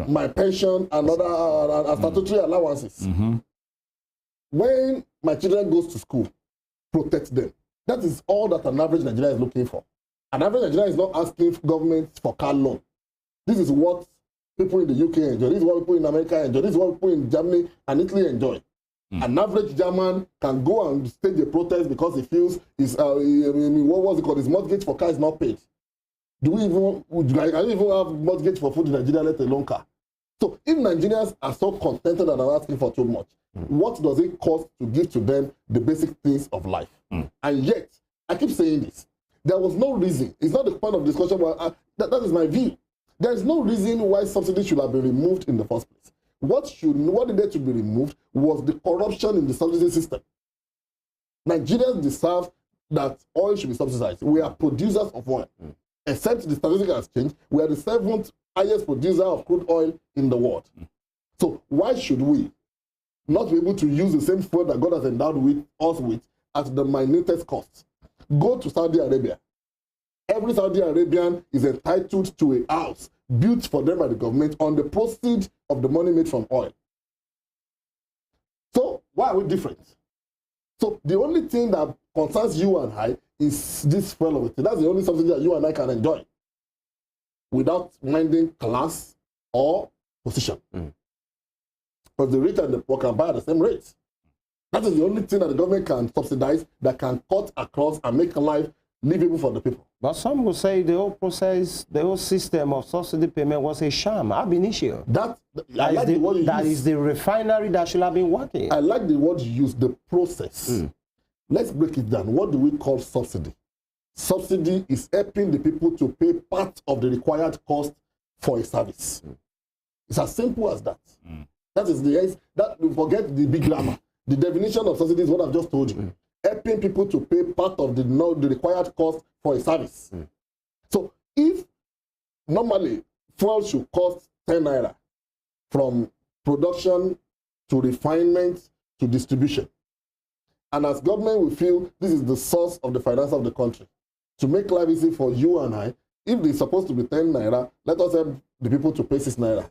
my pension and other statutory allowances. When my children goes to school, protect them. That is all that an average Nigerian is looking for. An average Nigerian is not asking government for car loan. This is what people in the UK enjoy. This is what people in America enjoy. This is what people in Germany and Italy enjoy. An average German can go and stage a protest because he feels his what was it called? His mortgage for car is not paid. I don't even have mortgage for food in Nigeria, let alone car. So if Nigerians are so contented and are asking for too much, what does it cost to give to them the basic things of life? And yet, I keep saying this, there was no reason. It's not the point of discussion, but that is my view. There is no reason why subsidies should have been removed in the first place. What needed to be removed was the corruption in the subsidy system. Nigerians deserve that oil should be subsidized. We are producers of oil. Except the statistical exchange, we are the 7th highest producer of crude oil in the world. So why should we not be able to use the same fuel that God has endowed us with at the minutest cost? Go to Saudi Arabia. Every Saudi Arabian is entitled to a house built for them by the government on the proceeds of the money made from oil. So why are we different? So the only thing that concerns you and I is this fuel of it. That's the only subsidy that you and I can enjoy without minding class or position. Because the rich and the poor can buy at the same rate. That is the only thing that the government can subsidize that can cut across and make life livable for the people. But some will say the whole process, the whole system of subsidy payment was a sham, ab initio. That is the refinery that should have been working. I like the word you use, the process. Let's break it down. What do we call subsidy? Subsidy is helping the people to pay part of the required cost for a service. It's as simple as that. That is forget the big grammar. The definition of subsidy is what I've just told you. Helping people to pay part of the required cost for a service. So if normally fuel should cost 10 naira from production to refinement to distribution, and as government we feel this is the source of the finance of the country, to make life easy for you and I, if it's supposed to be 10 naira, let us help the people to pay 6 naira.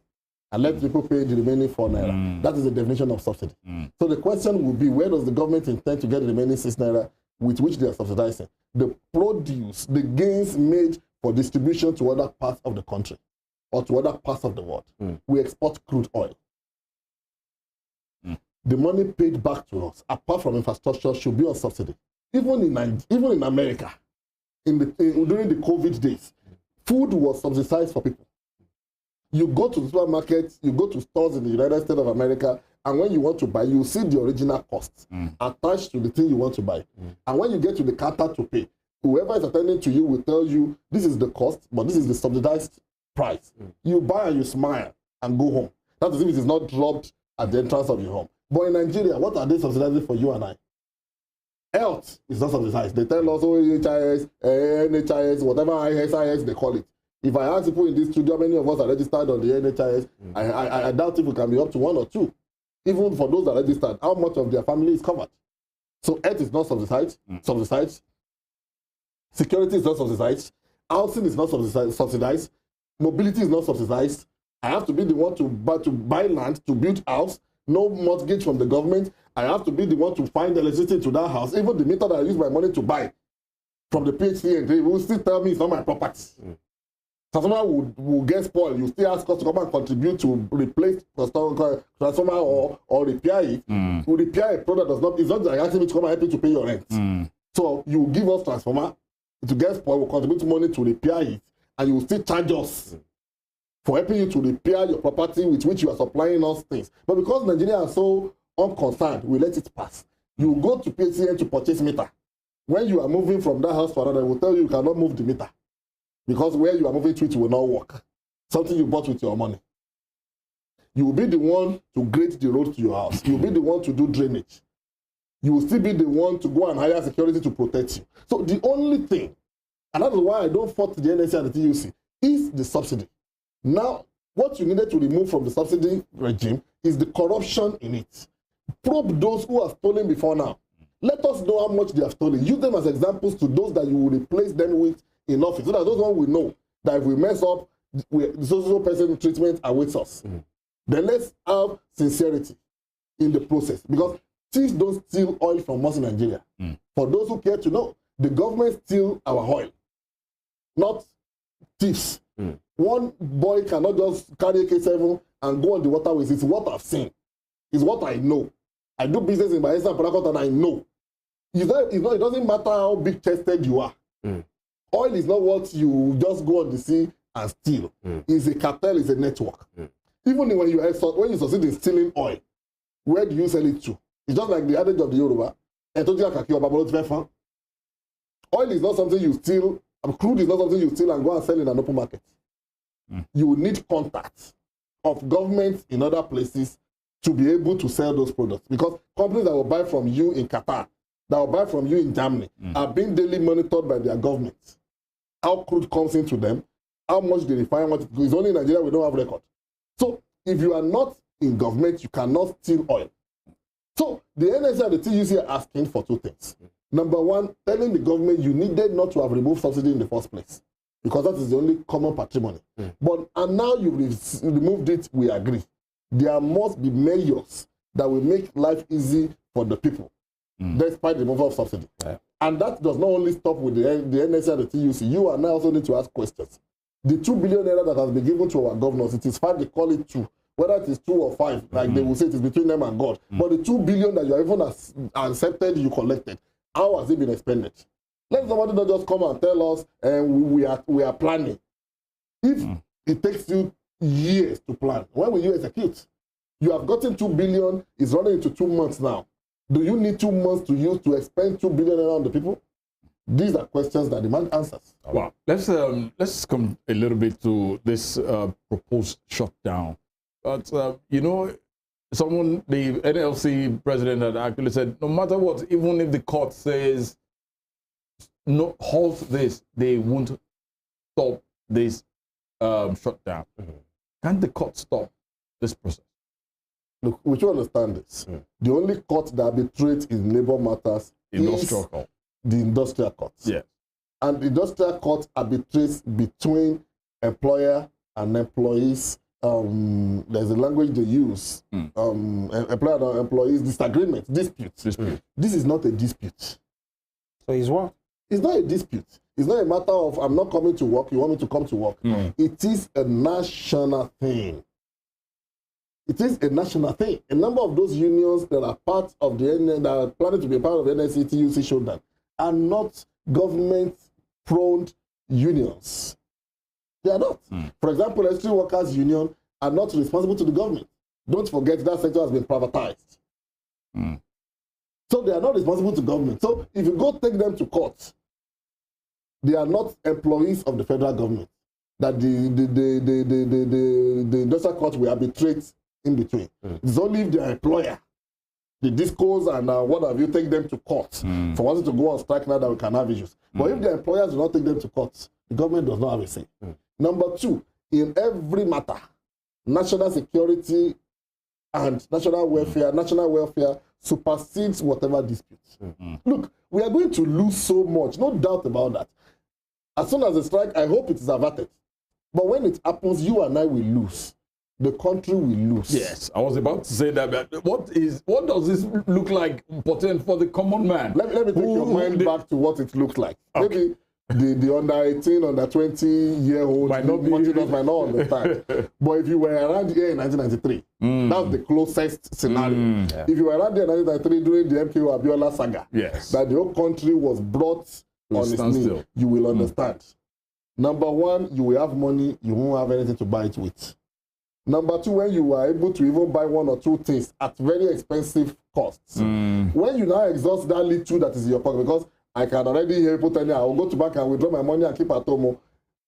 And let people pay the remaining 4 naira. That is the definition of subsidy. So the question will be, where does the government intend to get the remaining 6 naira with which they are subsidizing? The produce, the gains made for distribution to other parts of the country or to other parts of the world. We export crude oil. The money paid back to us, apart from infrastructure, should be on subsidy. Even in America, during the COVID days, food was subsidized for people. You go to the supermarket, you go to stores in the United States of America, and when you want to buy, you see the original cost attached to the thing you want to buy. And when you get to the counter to pay, whoever is attending to you will tell you, this is the cost, but this is the subsidized price. You buy and you smile and go home. That is if it is not dropped at the entrance of your home. But in Nigeria, what are they subsidizing for you and I? Health is not subsidized. They tell us, HIS, NHIS, whatever ISIS they call it. If I ask people in this studio, many of us are registered on the NHIS, I doubt if we can be up to 1 or 2. Even for those that are registered, how much of their family is covered? So health is not subsidized. Security is not subsidized. Housing is not subsidized. Mobility is not subsidized. I have to be the one to buy land, to build house. no mortgage from the government. I have to be the one to find electricity to that house. Even the meter that I use my money to buy from the PhD, and they will still tell me it's not my property. Transformer will get spoiled. You still ask us to come and contribute to replace transformer or repair it. You repair a product does not. It's not like asking me to come and help you to pay your rent. So you give us transformer to get spoiled. We'll contribute money to repair it, and you will still charge us for helping you to repair your property with which you are supplying us things. But because Nigerians are so unconcerned, we let it pass. You go to PCN to purchase meter. When you are moving from that house to another, they will tell you cannot move the meter because where you are moving to it will not work. Something you bought with your money. You will be the one to grade the road to your house. You will be the one to do drainage. You will still be the one to go and hire security to protect you. So the only thing, and that is why I don't fault the NSC and the TUC, is the subsidy. Now, what you needed to remove from the subsidy regime is the corruption in it. Probe those who have stolen before now. Let us know how much they have stolen. Use them as examples to those that you will replace them with in office, so that those ones will know that if we mess up, the social person treatment awaits us. Then let's have sincerity in the process, because thieves don't steal oil from us in Nigeria. For those who care to know, the government steals our oil, not thieves. One boy cannot just carry AK-7 and go on the waterways. It's what I've seen. It's what I know. I do business in Bayelsa and Port Harcourt, and I know. It doesn't matter how big-chested you are. Oil is not what you just go on the sea and steal. It's a cartel, it's a network. Even when you succeed in stealing oil, where do you sell it to? It's just like the adage of the Yoruba. Oil is not something you steal, crude is not something you steal and go and sell in an open market. You will need contact of governments in other places to be able to sell those products. Because companies that will buy from you in Qatar, that will buy from you in Germany, are being daily monitored by their governments. How crude comes into them, how much they refine, what it goes. It's only in Nigeria we don't have record. So if you are not in government, you cannot steal oil. So the NSA and the TUC are asking for two things. Number one, telling the government you needed not to have removed subsidy in the first place, because that is the only common patrimony. And now you've removed it, we agree. There must be measures that will make life easy for the people, despite the removal of subsidy. And that does not only stop with the NSA and the TUC. You and I also need to ask questions. The 2 billion naira that has been given to our governors, it is 5, they call it 2. Whether it is 2 or 5, like they will say, it is between them and God. But the 2 billion that you have even accepted, you collected, how has it been expended? Let somebody not just come and tell us, we are planning. If it takes you years to plan, when will you execute? You have gotten 2 billion, it's running into 2 months now. Do you need 2 months to use to expend 2 billion on the people? These are questions that demand answers. Well, let's come a little bit to this proposed shutdown. But you know, the NLC president had actually said, no matter what, even if the court says no, halt this, they won't stop this shutdown. Can the court stop this process? Look, we should understand this. The only court that arbitrates in labor matters is the industrial court. Yes. And the industrial court arbitrates between employer and employees. There's a language they use. Employer and employees disagreement, dispute. This is not a dispute. So it's what? It's not a dispute. It's not a matter of I'm not coming to work, you want me to come to work. It is a national thing. It is a national thing. A number of those unions that are part of the that are planning to be a part of the NSC, TUC showdown are not government-prone unions. They are not. For example, the Electricity Workers Union are not responsible to the government. Don't forget that sector has been privatized. So they are not responsible to government. So if you go take them to court, they are not employees of the federal government. That the industrial court will arbitrate in between. It's only if their employer, the discos and what have you, take them to court for wanting to go on strike now that we can have issues. But if their employers do not take them to court, the government does not have a say. Number two, in every matter, national security and national welfare supersedes whatever disputes. Look, we are going to lose so much, no doubt about that. As soon as the strike, I hope it is averted. But when it happens, you and I will lose. the country will lose. Yes, I was about to say that. But what does this look like important for the common man? Let me take your mind back to what it looks like. Okay. Maybe the under 18, under 20-year-old might not understand. But if you were around here in 1993, that's the closest scenario. If you were around here in 1993 during the MKO Abiola saga, that the whole country was brought on its knee, you will understand. Number one, you will have money, you won't have anything to buy it with. Number two, when you are able to even buy one or two things at very expensive costs. When you now exhaust that little that is in your pocket, because I can already hear people telling me, I will go to bank and withdraw my money and keep at home.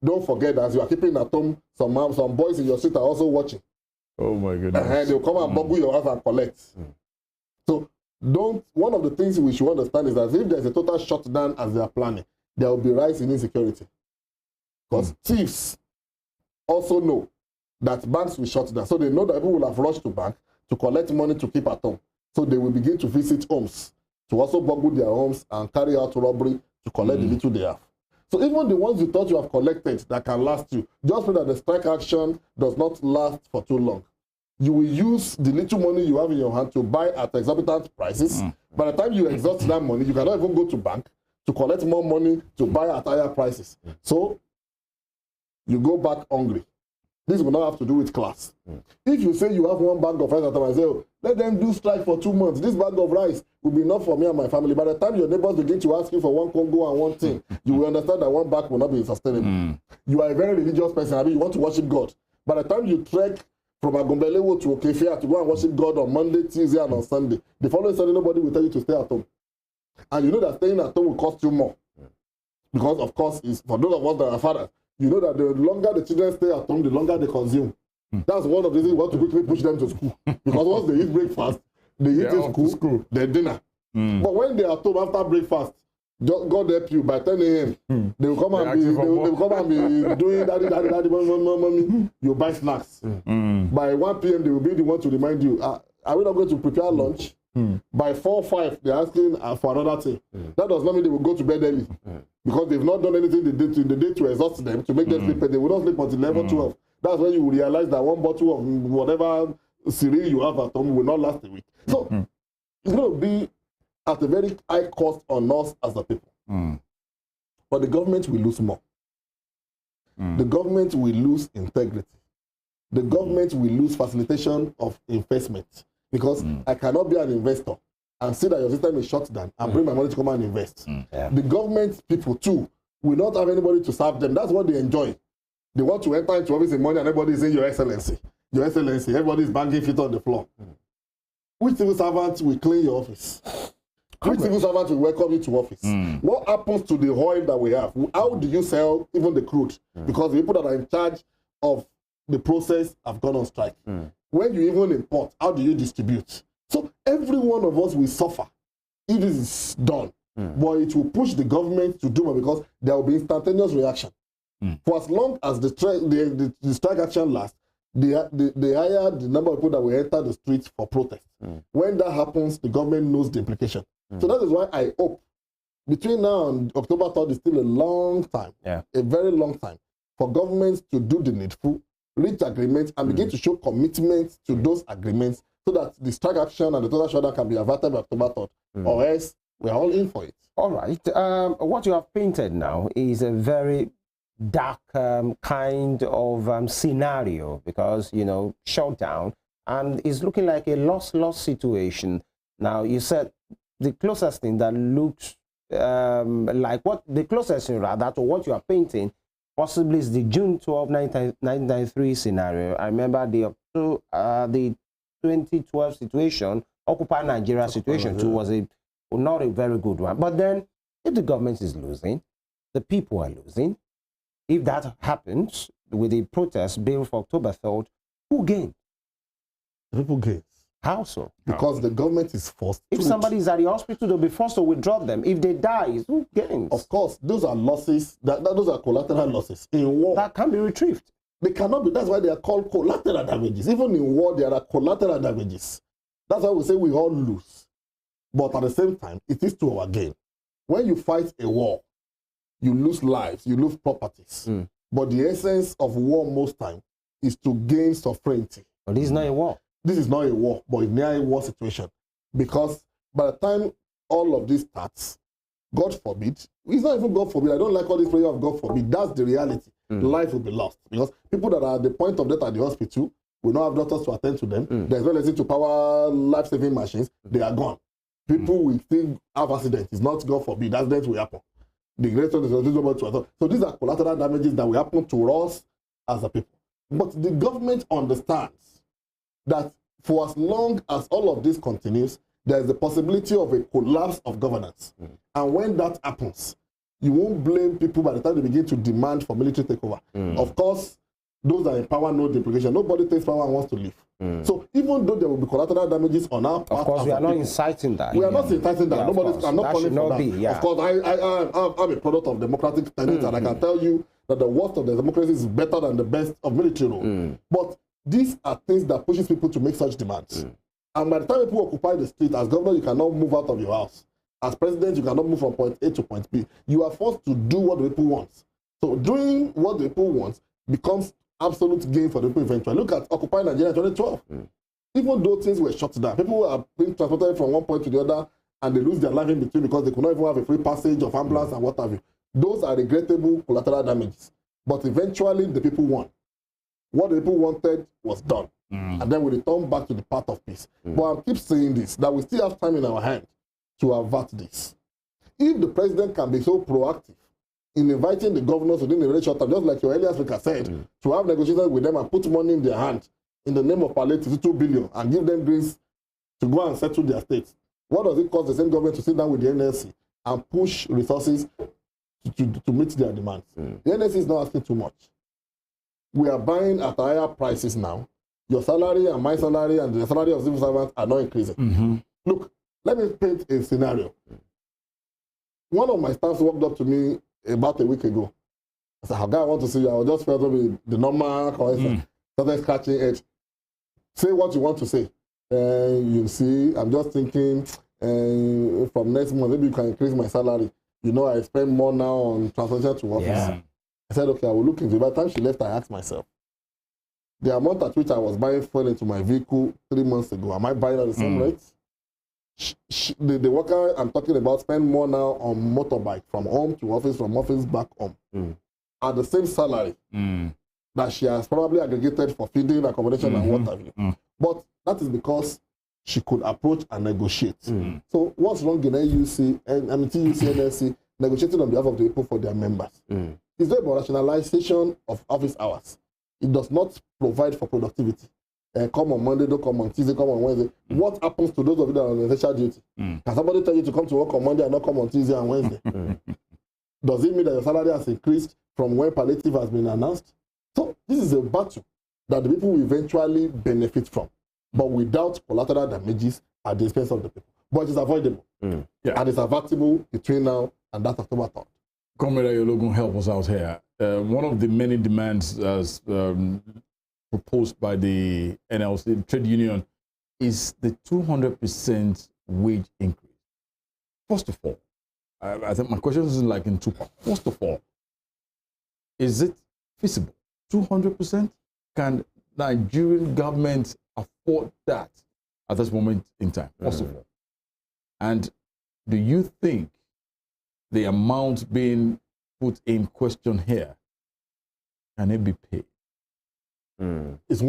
Don't forget that as you are keeping at home, some boys in your street are also watching. Oh my goodness. And they'll come and bubble your house and collect. So one of the things we should understand is that if there's a total shutdown as they are planning, there will be rise in insecurity. Because thieves also know that banks will shut down. So they know that people will have rushed to bank to collect money to keep at home. So they will begin to visit homes, to also boggle their homes and carry out robbery to collect the little they have. So even the ones you thought you have collected that can last you, just so that the strike action does not last for too long. You will use the little money you have in your hand to buy at exorbitant prices. By the time you exhaust that money, you cannot even go to bank to collect more money to buy at higher prices. So you go back hungry. This will not have to do with class. If you say you have one bag of rice at a time and say, oh, let them do strike for 2 months. This bag of rice will be enough for me and my family. By the time your neighbors begin to ask you for one Congo and one thing, you will understand that one bag will not be sustainable. You are a very religious person. I mean, you want to worship God. By the time you trek from Agombelewo to Okefia to go and worship God on Monday, Tuesday, and on Sunday, the following Sunday, nobody will tell you to stay at home. And you know that staying at home will cost you more. Because, of course, it's for those of us that are fathers, you know that the longer the children stay at home, the longer they consume. That's one of the reasons we want to quickly push them to school. Because once they eat breakfast, they eat in school, then dinner. But when they are at home after breakfast, God help you, by 10 a.m., they will come and be doing daddy, mommy. You buy snacks. By 1 p.m., they will be the one to remind you, are we not going to prepare lunch? By 4 or 5, they're asking for another thing. That does not mean they will go to bed early. Because they've not done anything the day to exhaust them, to make them sleep. They will not sleep until 11, 12. That's when you will realize that one bottle of whatever cereal you have at home will not last a week. So it's going to be at a very high cost on us as a people. But the government will lose more. The government will lose integrity. The government will lose facilitation of investment. Because I cannot be an investor and see that your system is shut down and bring my money to come and invest. The government people too will not have anybody to serve them. That's what they enjoy. They want to enter into office in money and everybody is saying, Your Excellency. Your Excellency. Everybody is banging feet on the floor. Which civil servant will clean your office? Which civil servant will welcome you to office? What happens to the oil that we have? How do you sell even the crude? Because the people that are in charge of the process have gone on strike. When you even import, how do you distribute? So every one of us will suffer if this is done. But it will push the government to do more because there will be instantaneous reaction. For as long as the strike action lasts, they hire the number of people that will enter the streets for protest. When that happens, the government knows the implication. So that is why I hope between now and October 3rd is still a long time, a very long time, for governments to do the needful, reach agreements, and begin to show commitment to those agreements so that the strike action and the total shutdown can be averted by October 3rd, or else we're all in for it. All right. What you have painted now is a very dark kind of scenario because, you know, shutdown, and it's looking like a loss-loss situation. Now, you said the closest thing that looks like what the closest thing rather to what you are painting possibly is the June 12, 1993 scenario. I remember the 2012 situation, Occupy Nigeria situation too, was not a very good one. But then, if the government is losing, the people are losing. If that happens with the protest bill for October 3rd, who gains? People gain. How so? Because the government is forced. If somebody is at the hospital, they'll be forced to withdraw them. If they die, who gains? Of course, those are losses. Those are collateral losses. In war, that can be retrieved. They cannot be. That's why they are called collateral damages. Even in war, there are collateral damages. That's why we say we all lose. But at the same time, it is to our gain. When you fight a war, you lose lives, you lose properties. But the essence of war most time is to gain sovereignty. But this is not a war. This is not a war, but it's near a war situation. Because by the time all of this starts, God forbid, it's not even God forbid. I don't like all this prayer of God forbid. That's the reality. Life will be lost. Because people that are at the point of death at the hospital will not have doctors to attend to them. There's no necessity to power life-saving machines. They are gone. People will still have accidents. It's not God forbid. Accidents will happen. The greater is so these are collateral damages that will happen to us as a people. But the government understands that for as long as all of this continues, there is the possibility of a collapse of governance. And when that happens, you won't blame people by the time they begin to demand for military takeover. Of course, those that are in power know the implication. Nobody takes power and wants to leave. So even though there will be collateral damages on our part, of course, we are not inciting that. We are not inciting that. I'm not calling for that. Of course, I'm a product of democratic tenets, and I can tell you that the worst of the democracy is better than the best of military rule. But these are things that pushes people to make such demands. And by the time people occupy the street, as governor, you cannot move out of your house. As president, you cannot move from point A to point B. You are forced to do what the people want. So doing what the people want becomes absolute gain for the people eventually. Look at Occupy Nigeria in 2012. Even though things were shut down, people are being transported from one point to the other and they lose their life in between because they could not even have a free passage of ambulance and what have you. Those are regrettable collateral damages. But eventually the people won. What the people wanted was done. And then we return back to the path of peace. But I keep saying this, that we still have time in our hand to avert this. If the president can be so proactive in inviting the governors within a very short time, just like your earlier speaker said, to have negotiations with them and put money in their hand in the name of palliative, 2 billion, and give them grace to go and settle their states. What does it cost the same government to sit down with the NLC and push resources to meet their demands? The NLC is not asking too much. We are buying at higher prices now. Your salary and my salary and the salary of civil servants are not increasing. Look, let me paint a scenario. One of my staffs walked up to me about a week ago. I said, "Guy, I want to see you." I was just felt with the normal coincidence. Started scratching edge. Say what you want to say. You see, I'm just thinking from next month, maybe you can increase my salary. You know, I spend more now on transportation to office. I said, okay, I will look into it. By the time she left, I asked myself, the amount at which I was buying fuel into my vehicle 3 months ago, am I buying at the same rate? The worker I'm talking about spend more now on motorbike from home to office, from office back home, at the same salary that she has probably aggregated for feeding, accommodation, and what have you. But that is because she could approach and negotiate. So what's wrong in AUC and NLC negotiating on behalf of the people for their members? It's not about rationalization of office hours. It does not provide for productivity. Come on Monday, don't come on Tuesday, come on Wednesday. What happens to those of you that are on essential duty? Can somebody tell you to come to work on Monday and not come on Tuesday and Wednesday? Does it mean that your salary has increased from when palliative has been announced? So this is a battle that the people will eventually benefit from, but without collateral damages at the expense of the people. But it is avoidable. And it's avertible between now and that October 3rd. Comrade OLOGUN, help us out here. One of the many demands as proposed by the NLC trade union is the 200% wage increase. First of all, I think my question is like in two parts. First of all, is it feasible? 200%? Can Nigerian government afford that at this moment in time? First of all. And do you think the amount being put in question here, can it be paid? It's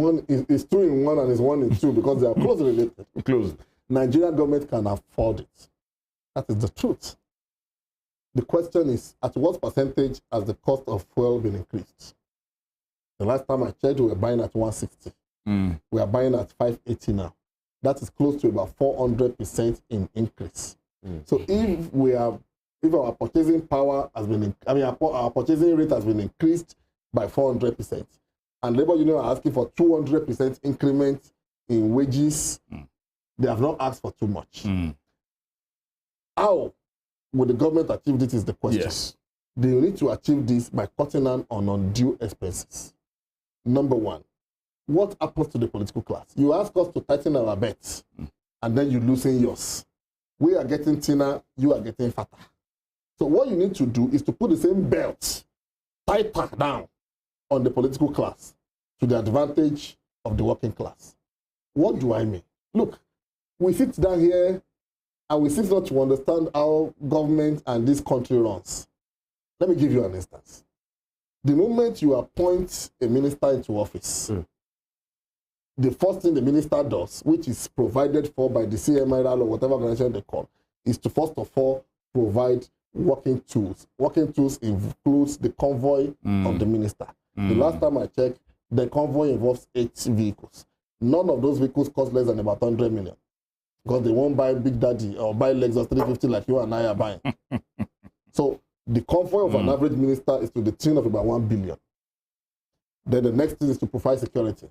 two in one and it's one in two because they are closely related. Close. Nigerian government can afford it. That is the truth. The question is, at what percentage has the cost of fuel been increased? The last time I checked, we were buying at 160. We are buying at 580 now. That is close to about 400% in increase. So if our purchasing power has been, our purchasing rate has been increased by 400%, and labor union are asking for 200% increment in wages, they have not asked for too much. How will the government achieve this is the question. Yes. They need to achieve this by cutting down on undue expenses. Number one, what happens to the political class? You ask us to tighten our bets, and then you loosen yours. We are getting thinner, you are getting fatter. So what you need to do is to put the same belt tighter down on the political class to the advantage of the working class. What do I mean? Look, we sit down here and we sit not to understand how government and this country runs. Let me give you an instance. The moment you appoint a minister into office, the first thing the minister does, which is provided for by the CMRL or whatever organization they call, is to first of all provide working tools. Working tools includes the convoy of the minister. The last time I checked, the convoy involves 8 vehicles. None of those vehicles cost less than about 100 million. Because they won't buy Big Daddy or buy Lexus 350 like you and I are buying. So the convoy of an average minister is to the tune of about 1 billion. Then the next thing is to provide security.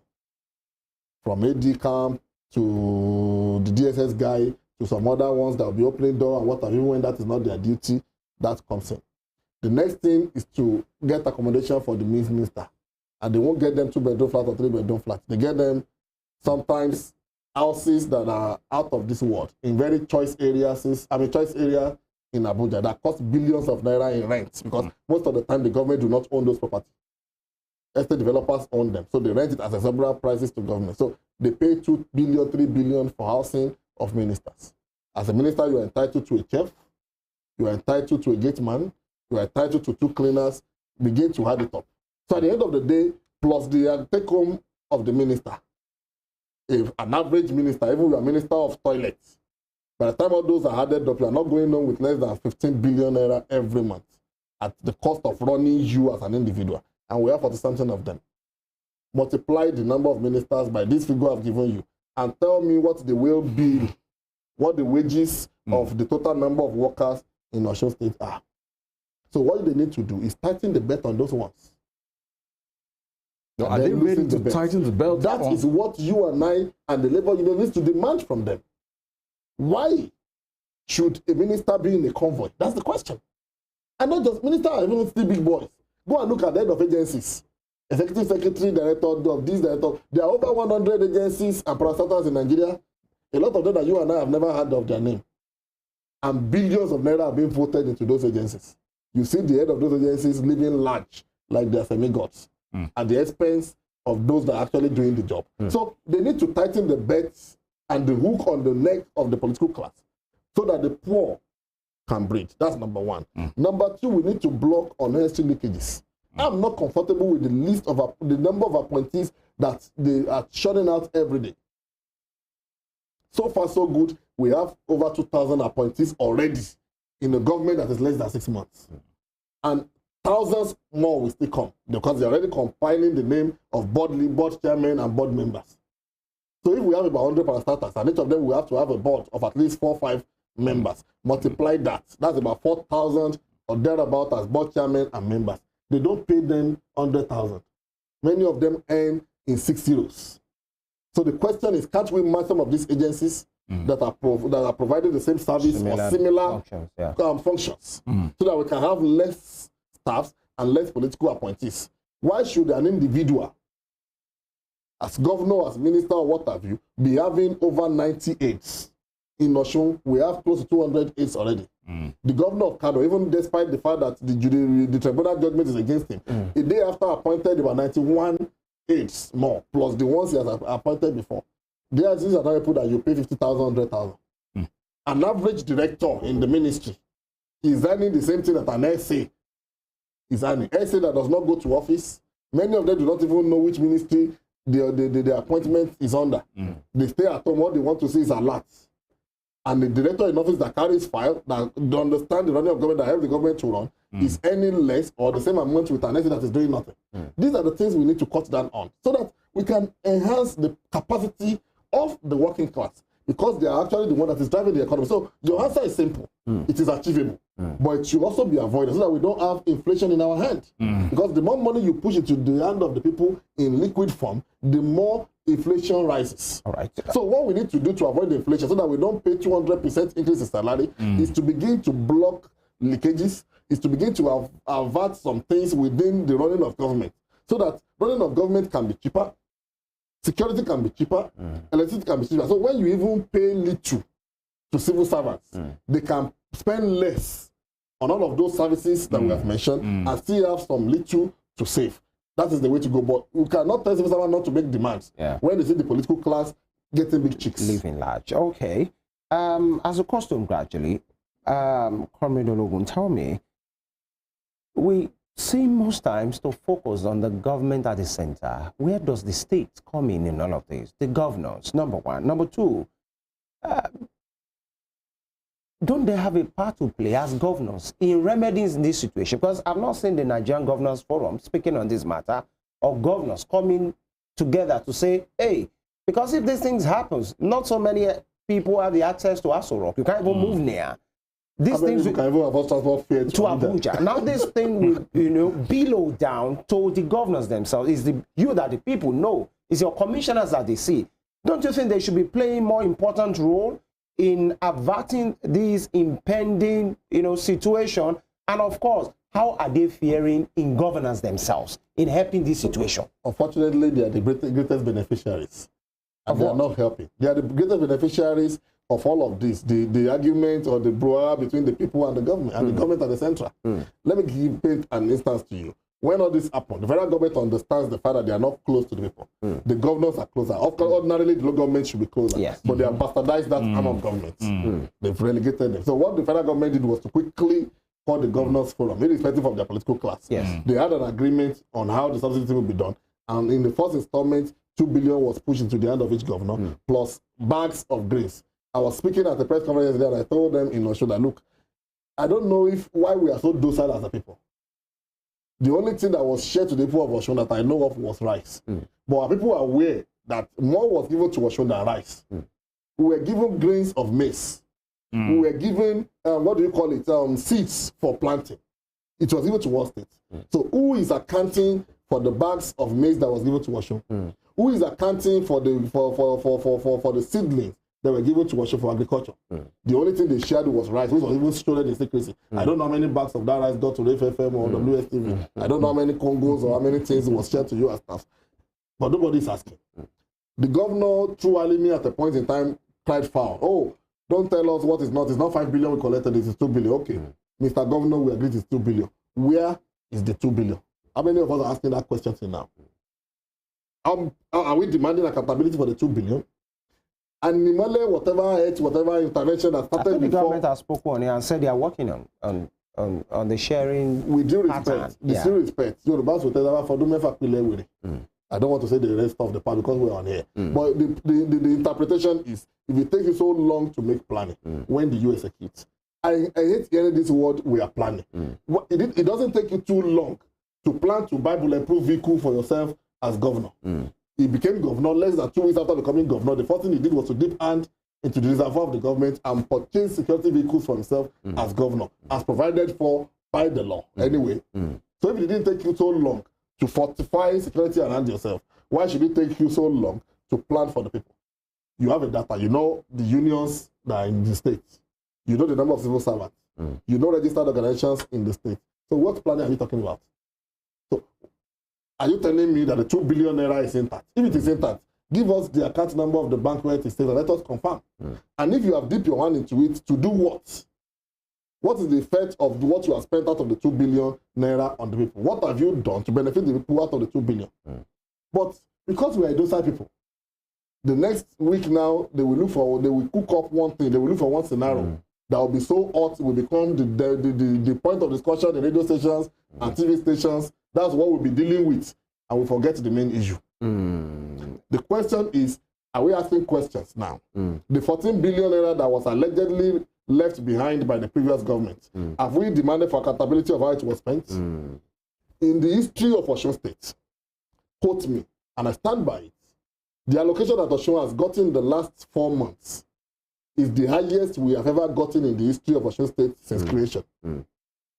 From AD camp to the DSS guy to some other ones that will be opening door and what have you, when that is not their duty, that comes in. The next thing is to get accommodation for the minister. And they won't get them 2-bedroom flats or 3-bedroom flats. They get them sometimes houses that are out of this world in very choice areas. Choice area in Abuja that cost billions of naira in rent because most of the time the government do not own those properties. Estate developers own them, so they rent it at exorbitant prices to government. So they pay 2 billion, 3 billion for housing of ministers. As a minister, you are entitled to a chef, you are entitled to a gate man, you are entitled to 2 cleaners. Begin to add it up. So at the end of the day, plus the take home of the minister, if an average minister, even a minister of toilets, by the time all those are added up, you are not going on with less than 15 billion naira every month at the cost of running you as an individual. And we have 40-something of them. Multiply the number of ministers by this figure I've given you and tell me what the will be, what the wages of the total number of workers in Osun State are. So what they need to do is tighten the belt on those ones. No, are they ready to tighten the belt? That is what you and I and the labor union needs to demand from them. Why should a minister be in a convoy? That's the question. And not just minister, even still big boys. Go and look at the head of agencies. Executive secretary, director of this, director. There are over 100 agencies and parastatals in Nigeria. A lot of them that you and I have never heard of their name. And billions of naira are being voted into those agencies. You see the head of those agencies living large, like they're semi-gods, at the expense of those that are actually doing the job. So they need to tighten the belts and the hook on the neck of the political class so that the poor can breathe. That's number one. Number two, we need to block unnecessary leakages. I'm not comfortable with the list of the number of appointees that they are churning out every day. So far, so good. We have over 2,000 appointees already in a government that is less than 6 months. And thousands more will still come because they're already compiling the name of board chairmen and board members. So if we have about 100 parastatals, and each of them will have to have a board of at least 4 or 5 members, multiply that. That's about 4,000 or thereabout as board chairmen and members. They don't pay them 100,000. Many of them earn in 6 zeros. So the question is, can't we match some of these agencies that are providing the same service or similar functions so that we can have less staffs and less political appointees? Why should an individual, as governor, as minister, or what have you, be having over 90 aides? In Osun, we have close to 200 aides already. The governor of Kano, even despite the fact that the tribunal judgment is against him, a day after appointed about 91 aides more, plus the ones he has appointed before. These are not people that you pay 50,000, 100,000. An average director in the ministry is earning the same thing that an SA is earning. SA that does not go to office. Many of them do not even know which ministry the appointment is under. They stay at home. What they want to see is alert. And the director in office that carries file, that understand the running of government, that helps the government to run, is earning less or the same amount with an SA that is doing nothing. These are the things we need to cut down on so that we can enhance the capacity of the working class, because they are actually the one that is driving the economy. So your answer is simple. It is achievable. But it should also be avoided so that we don't have inflation in our hand. Because the more money you push into the hand of the people in liquid form, the more inflation rises. All right. So what we need to do to avoid inflation so that we don't pay 200% increase in salary is to begin to block leakages, is to begin to avert some things within the running of government so that running of government can be cheaper, security can be cheaper, electricity can be cheaper. So when you even pay little to civil servants, they can spend less on all of those services that we have mentioned and still have some little to save. That is the way to go. But you cannot tell civil servants not to make demands when they see the political class getting big chicks. Living large. Okay. As a custom gradually, Comrade Ologun, tell me, we seem most times to focus on the government at the center. Where does the state come in all of this? The governors, number one. Number two, don't they have a part to play as governors in remedying this situation? Because I've not seen the Nigerian Governors Forum speaking on this matter, or governors coming together to say, hey, because if these things happens, not so many people have the access to Aso Rock. You can't even move near. These things can even have transport fare to Abuja. Now this thing will, below down to the governors themselves. Is you that the people know. It's your commissioners that they see. Don't you think they should be playing more important role in averting this impending, situation? And of course, how are they faring in governance themselves in helping this situation? Unfortunately, they are the greatest beneficiaries. And they are not helping. They are the greatest beneficiaries of all of this, the argument or the brouhaha between the people and the government, and the government at the center. Let me paint an instance to you. When all this happened, the federal government understands the fact that they are not close to the people. The governors are closer. Of course, ordinarily, the local government should be closer. But they have bastardized that arm of government. They've relegated them. So what the federal government did was to quickly call the governors forum, irrespective of their political class. They had an agreement on how the subsidy will be done. And in the first installment, 2 billion was pushed into the hand of each governor, plus bags of grains. I was speaking at the press conference yesterday, and I told them in Osho that, look, I don't know why we are so docile as a people. The only thing that was shared to the people of Osho that I know of was rice. But our people are aware that more was given to Osho than rice. We were given grains of maize. We were given, seeds for planting. It was given to one state. So who is accounting for the bags of maize that was given to Osho? Who is accounting for the seedlings that were given to Osho for agriculture? The only thing they shared was rice, which was even stored in secrecy. I don't know how many bags of that rice got to FFM or WSTV. I don't know how many Congos or how many things was shared to you as stuff. But nobody is asking. The governor, through Alimi at a point in time, cried foul. Oh, don't tell us what is not. It's not 5 billion we collected, it's 2 billion. Okay, Mr. Governor, we agree it's 2 billion. Where is the 2 billion? How many of us are asking that question till now? Are we demanding accountability for the 2 billion? And Nimale, whatever intervention that started before, the government has spoken on it and said they are working on the sharing. With due respect, due respect, Yorubas will tell us I don't want to say the rest of the part because we're on here. But the interpretation is, if it takes you so long to make planning, when do you execute? I hate hearing this word, we are planning. It doesn't take you too long to plan to buy bulletproof vehicle for yourself as governor. He became governor less than 2 weeks after becoming governor. The first thing he did was to dip hand into the reservoir of the government and purchase security vehicles for himself as governor, as provided for by the law. Anyway, so if it didn't take you so long to fortify security around yourself, why should it take you so long to plan for the people? You have a data. You know the unions that are in the state. You know the number of civil servants. You know registered organizations in the state. So what planning are you talking about? So are you telling me that the 2 billion naira is intact? If it is intact, give us the account number of the bank where it is stated. Let us confirm. And if you have dipped your hand into it, to do what? What is the effect of what you have spent out of the 2 billion naira on the people? What have you done to benefit the people out of the 2 billion? But because we are docile people, the next week now, they will cook up one thing, they will look for one scenario that will be so hot, it will become the point of discussion in radio stations and TV stations. That's what we'll be dealing with, and we forget the main issue. The question is, are we asking questions now? The 14 billion naira that was allegedly left behind by the previous government, have we demanded for accountability of how it was spent? In the history of Osun State, quote me, and I stand by it, the allocation that Osun has gotten in the last 4 months is the highest we have ever gotten in the history of Osun State since creation.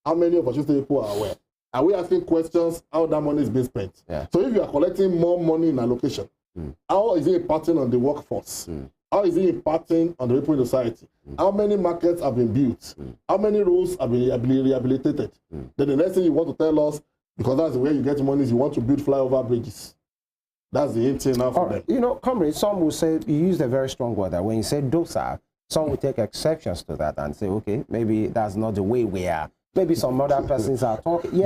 How many of Osun State people are aware? Are we asking questions how that money is being spent? So if you are collecting more money in allocation, how is it impacting on the workforce? How is it impacting on the people in society? How many markets have been built? How many roads have been rehabilitated? Then the next thing you want to tell us, because that's the way you get money, is you want to build flyover bridges. That's the thing now for them. You know, comrade, some will say, you used a very strong word that when you say docile, some will take exceptions to that and say, okay, maybe that's not the way we are maybe some other persons are talking,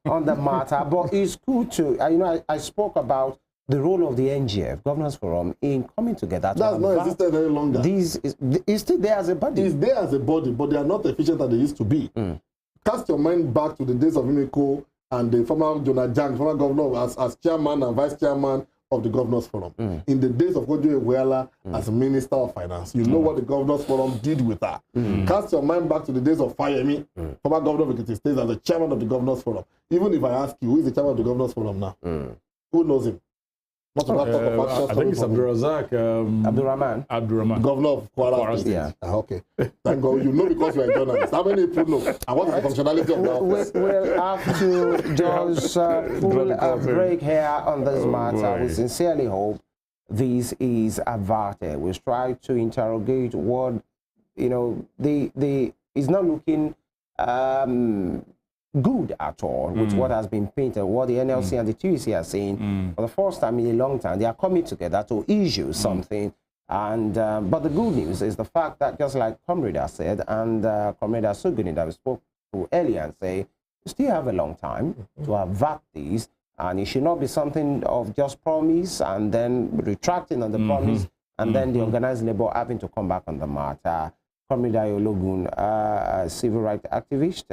on the matter. But it's good to, I spoke about the role of the NGF, Governors Forum, in coming together. That's not existed any longer. It's still there as a body. It's there as a body, but they are not efficient as they used to be. Cast your mind back to the days of AMECHI and the former Jonah Jang, former governor, as chairman and vice chairman of the Governors Forum. In the days of Kojo Ewela as Minister of Finance, you know what the Governors Forum did with her. Cast your mind back to the days of Femi, former governor of Ekiti State, as the chairman of the Governors Forum. Even if I ask you, who is the chairman of the Governors Forum now? Who knows him? I think it's Abdurrazak. Abdurrahman. Governor of Kwara State. Yeah. Okay. Thank God. You know because you are a journalist. How many people know? And what is the functionality of the office? We'll have to just pull a break here on this matter. We sincerely hope this is averted. We'll try to interrogate what, it's not looking good at all with what has been painted, what the NLC and the TUC are saying. For the first time in a long time, they are coming together to issue something. And but the good news is the fact that, just like COMRADE has said, and COMRADE ASUGWUNI that we spoke to earlier, and say, we still have a long time to avert these, and it should not be something of just promise and then retracting on the promise, and then the organized labor having to come back on the matter. COMRADE OLOGUN, civil rights activist,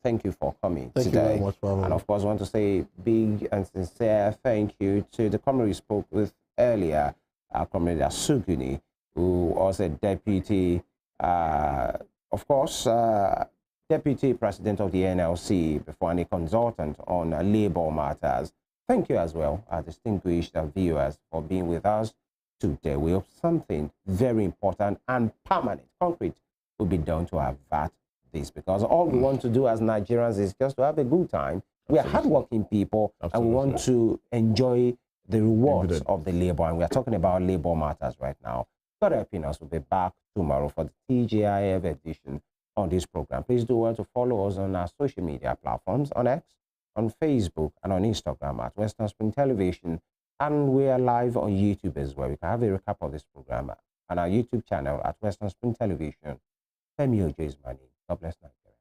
thank you for coming today. Thank you very much, and of course, I want to say big and sincere thank you to the COMRADE we spoke with earlier, COMRADE ASUGWUNI, who was a deputy, deputy president of the NLC before, and a consultant on labor matters. Thank you as well, distinguished viewers, for being with us today. We hope something very important and permanent, concrete, will be done to avert this, because all we want to do as Nigerians is just to have a good time. We are hardworking people, and we want to enjoy the rewards of the labor, and we are talking about labor matters right now. God helping us, we'll be back tomorrow for the TGIF edition on this program. Please do well to follow us on our social media platforms, on X, on Facebook, and on Instagram at Western Spring Television, and we are live on YouTube as well. You can have a recap of this program on our YouTube channel at Western Spring Television. Femi Ojo is my name. God bless Nigeria.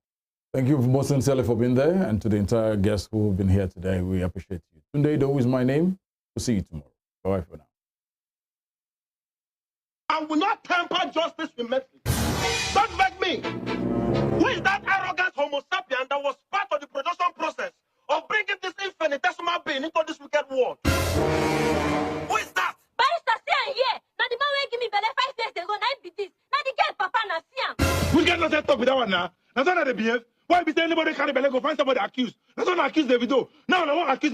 Thank you most sincerely for being there, and to the entire guests who have been here today. We appreciate you. Tunde Idowu is my name. We'll see you tomorrow. Bye for now. I will not temper justice with mercy. Don't beg me. Who is that arrogant homo sapien that was part of the production process of bringing this infinitesimal being into this wicked world? Who is that? Barrister, see here. Now the man will give me belly 5 days ago. Now be this. Now the girl papa na see am. We get no set up with that one now. That's not how they behave. Why be say anybody carry belly go find somebody accused? That's not accuse the video. Now I won't accuse